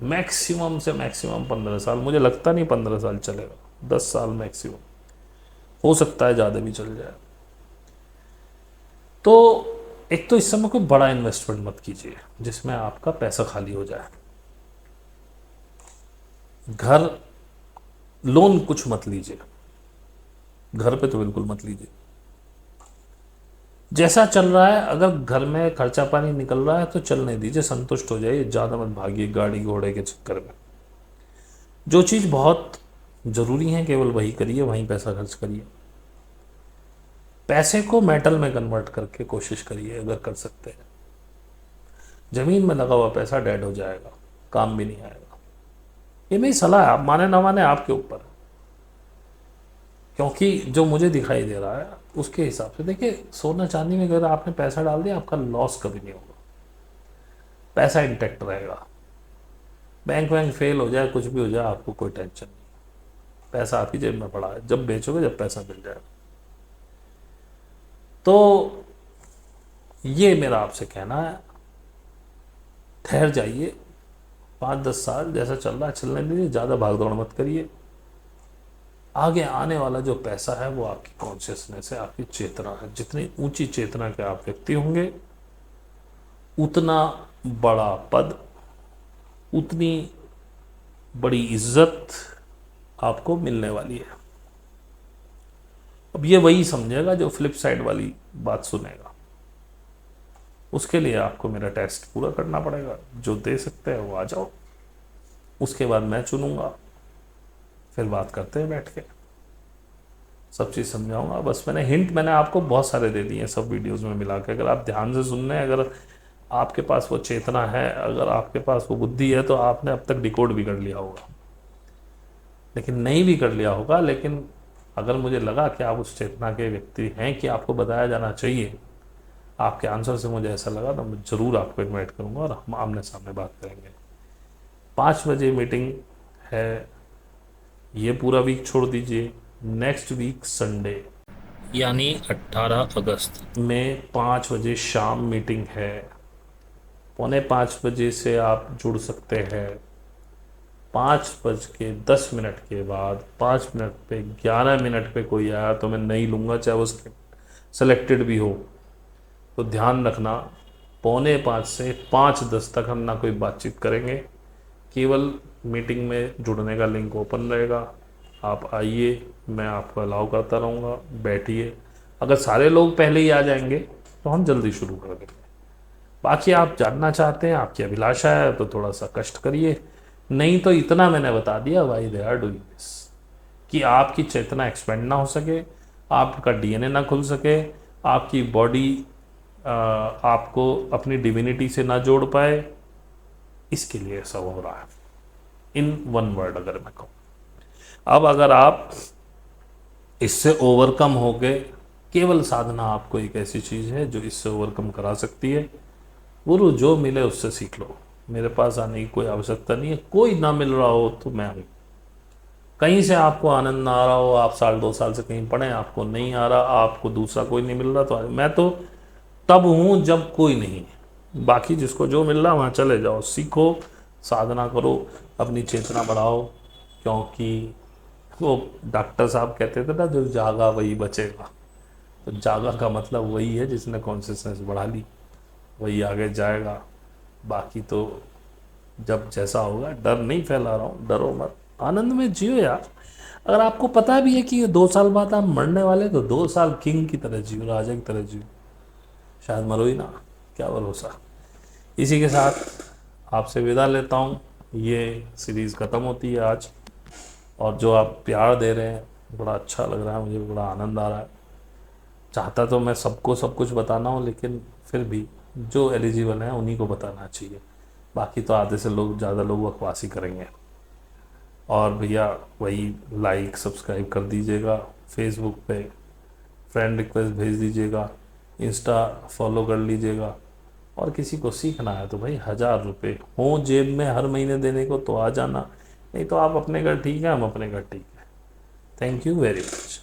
मैक्सिमम से मैक्सिमम 15 साल, मुझे लगता नहीं 15 साल चलेगा, 10 साल मैक्सिमम, हो सकता है ज़्यादा भी चल जाए। तो एक तो इस समय कोई बड़ा इन्वेस्टमेंट मत कीजिए जिसमें आपका पैसा खाली हो जाए। घर लोन कुछ मत लीजिए, घर पे तो बिल्कुल मत लीजिए। जैसा चल रहा है, अगर घर में खर्चा पानी निकल रहा है तो चलने दीजिए, संतुष्ट हो जाइए, ज़्यादा मत भागिए गाड़ी घोड़े के चक्कर में। जो चीज़ बहुत ज़रूरी है केवल वही करिए, वहीं पैसा खर्च करिए। पैसे को मेटल में कन्वर्ट करके कोशिश करिए अगर कर सकते हैं। ज़मीन में लगा हुआ पैसा डेड हो जाएगा, काम भी नहीं आएगा। ये मेरी सलाह है, आप माने ना माने आपके ऊपर है। क्योंकि जो मुझे दिखाई दे रहा है उसके हिसाब से देखिए, सोना चांदी में अगर आपने पैसा डाल दिया आपका लॉस कभी नहीं होगा, पैसा इंटैक्ट रहेगा। बैंक वैंक फेल हो जाए, कुछ भी हो जाए, आपको कोई टेंशन नहीं, पैसा आपकी जेब में पड़ा है, जब बेचोगे जब पैसा मिल जाएगा। तो ये मेरा आपसे कहना है, ठहर जाइए, 5-10 साल जैसा चल रहा है चलने दीजिए, ज़्यादा भागदौड़ मत करिए। आगे आने वाला जो पैसा है वो आपकी कॉन्शियसनेस है, आपकी चेतना है। जितनी ऊंची चेतना के आप व्यक्ति होंगे उतना बड़ा पद, उतनी बड़ी इज्जत आपको मिलने वाली है। अब ये वही समझेगा जो फ्लिप साइड वाली बात सुनेगा। उसके लिए आपको मेरा टेस्ट पूरा करना पड़ेगा, जो दे सकते हैं वो आ जाओ, उसके बाद मैं चुनूंगा, फिर बात करते हैं बैठ के, सब चीज़ समझाऊंगा। बस मैंने आपको बहुत सारे दे दिए हैं सब वीडियोस में मिला के। अगर आप ध्यान से सुन रहे हैं, अगर आपके पास वो चेतना है, अगर आपके पास वो बुद्धि है, तो आपने अब तक डिकोड भी कर लिया होगा, लेकिन नहीं भी कर लिया होगा। लेकिन अगर मुझे लगा कि आप उस चेतना के व्यक्ति हैं कि आपको बताया जाना चाहिए, आपके आंसर से मुझे ऐसा लगा, तो मैं ज़रूर आपको इन्वाइट करूँगा और हम आमने सामने बात करेंगे। 5 बजे मीटिंग है, ये पूरा वीक छोड़ दीजिए, नेक्स्ट वीक संडे यानी 18 अगस्त में 5 बजे शाम मीटिंग है। 4:45 से आप जुड़ सकते हैं। 5:10 के बाद 5 मिनट पे 11 मिनट पे कोई आया तो मैं नहीं लूँगा, चाहे वो सेलेक्टेड भी हो। तो ध्यान रखना, 4:45 से 5:10 तक हम ना कोई बातचीत करेंगे, केवल मीटिंग में जुड़ने का लिंक ओपन रहेगा। आप आइए, मैं आपको अलाउ करता रहूँगा, बैठिए। अगर सारे लोग पहले ही आ जाएंगे तो हम जल्दी शुरू कर देंगे। बाकी आप जानना चाहते हैं, आपकी अभिलाषा है, तो थोड़ा सा कष्ट करिए। नहीं तो इतना मैंने बता दिया why they are doing this, कि आपकी चेतना एक्सपेंड ना हो सके, आपका डीएनए ना खुल सके, आपकी बॉडी आपको अपनी डिविनिटी से ना जोड़ पाए, इसके लिए ऐसा हो रहा है। इन वन वर्ड अगर मैं कहूँ, अब अगर आप इससे ओवरकम हो गए, केवल साधना आपको एक ऐसी चीज़ है जो इससे ओवरकम करा सकती है। गुरु जो मिले उससे सीख लो, मेरे पास आने की कोई आवश्यकता नहीं है। कोई ना मिल रहा हो तो मैं हूँ, कहीं से आपको आनंद ना आ रहा हो, आप 1-2 साल से कहीं पढ़े, आपको नहीं आ रहा, आपको दूसरा कोई नहीं मिल रहा, तो मैं तो तब हूँ जब कोई नहीं है। बाकी जिसको जो मिल रहा वहाँ चले जाओ, सीखो, साधना करो, अपनी चेतना बढ़ाओ। क्योंकि वो डॉक्टर साहब कहते थे ना, जो जागा वही बचेगा। तो जागा का मतलब वही है जिसने कॉन्शियसनेस बढ़ा ली, वही आगे जाएगा। बाकी तो जब जैसा होगा, डर नहीं फैला रहा हूँ, डरो मत, आनंद में जियो यार। अगर आपको पता भी है कि 2 साल बाद आप मरने वाले, तो 2 साल किंग की तरह जियो, राजा की तरह जियो, शायद मरो ही ना, क्या भरोसा। इसी के साथ आपसे विदा लेता हूँ। ये सीरीज़ ख़त्म होती है आज। और जो आप प्यार दे रहे हैं, बड़ा अच्छा लग रहा है मुझे, बड़ा आनंद आ रहा है। चाहता तो मैं सबको सब कुछ बताना हूँ, लेकिन फिर भी जो एलिजिबल हैं उन्हीं को बताना चाहिए। बाकी तो आधे से लोग, ज़्यादा लोग बकवास ही करेंगे। और भैया वही, लाइक सब्सक्राइब कर दीजिएगा, फेसबुक पे फ्रेंड रिक्वेस्ट भेज दीजिएगा, इंस्टा फॉलो कर लीजिएगा। और किसी को सीखना है तो भाई 1000 रुपये हो जेब में हर महीने देने को तो आ जाना, नहीं तो आप अपने घर ठीक है, हम अपने घर ठीक है। Thank you very much.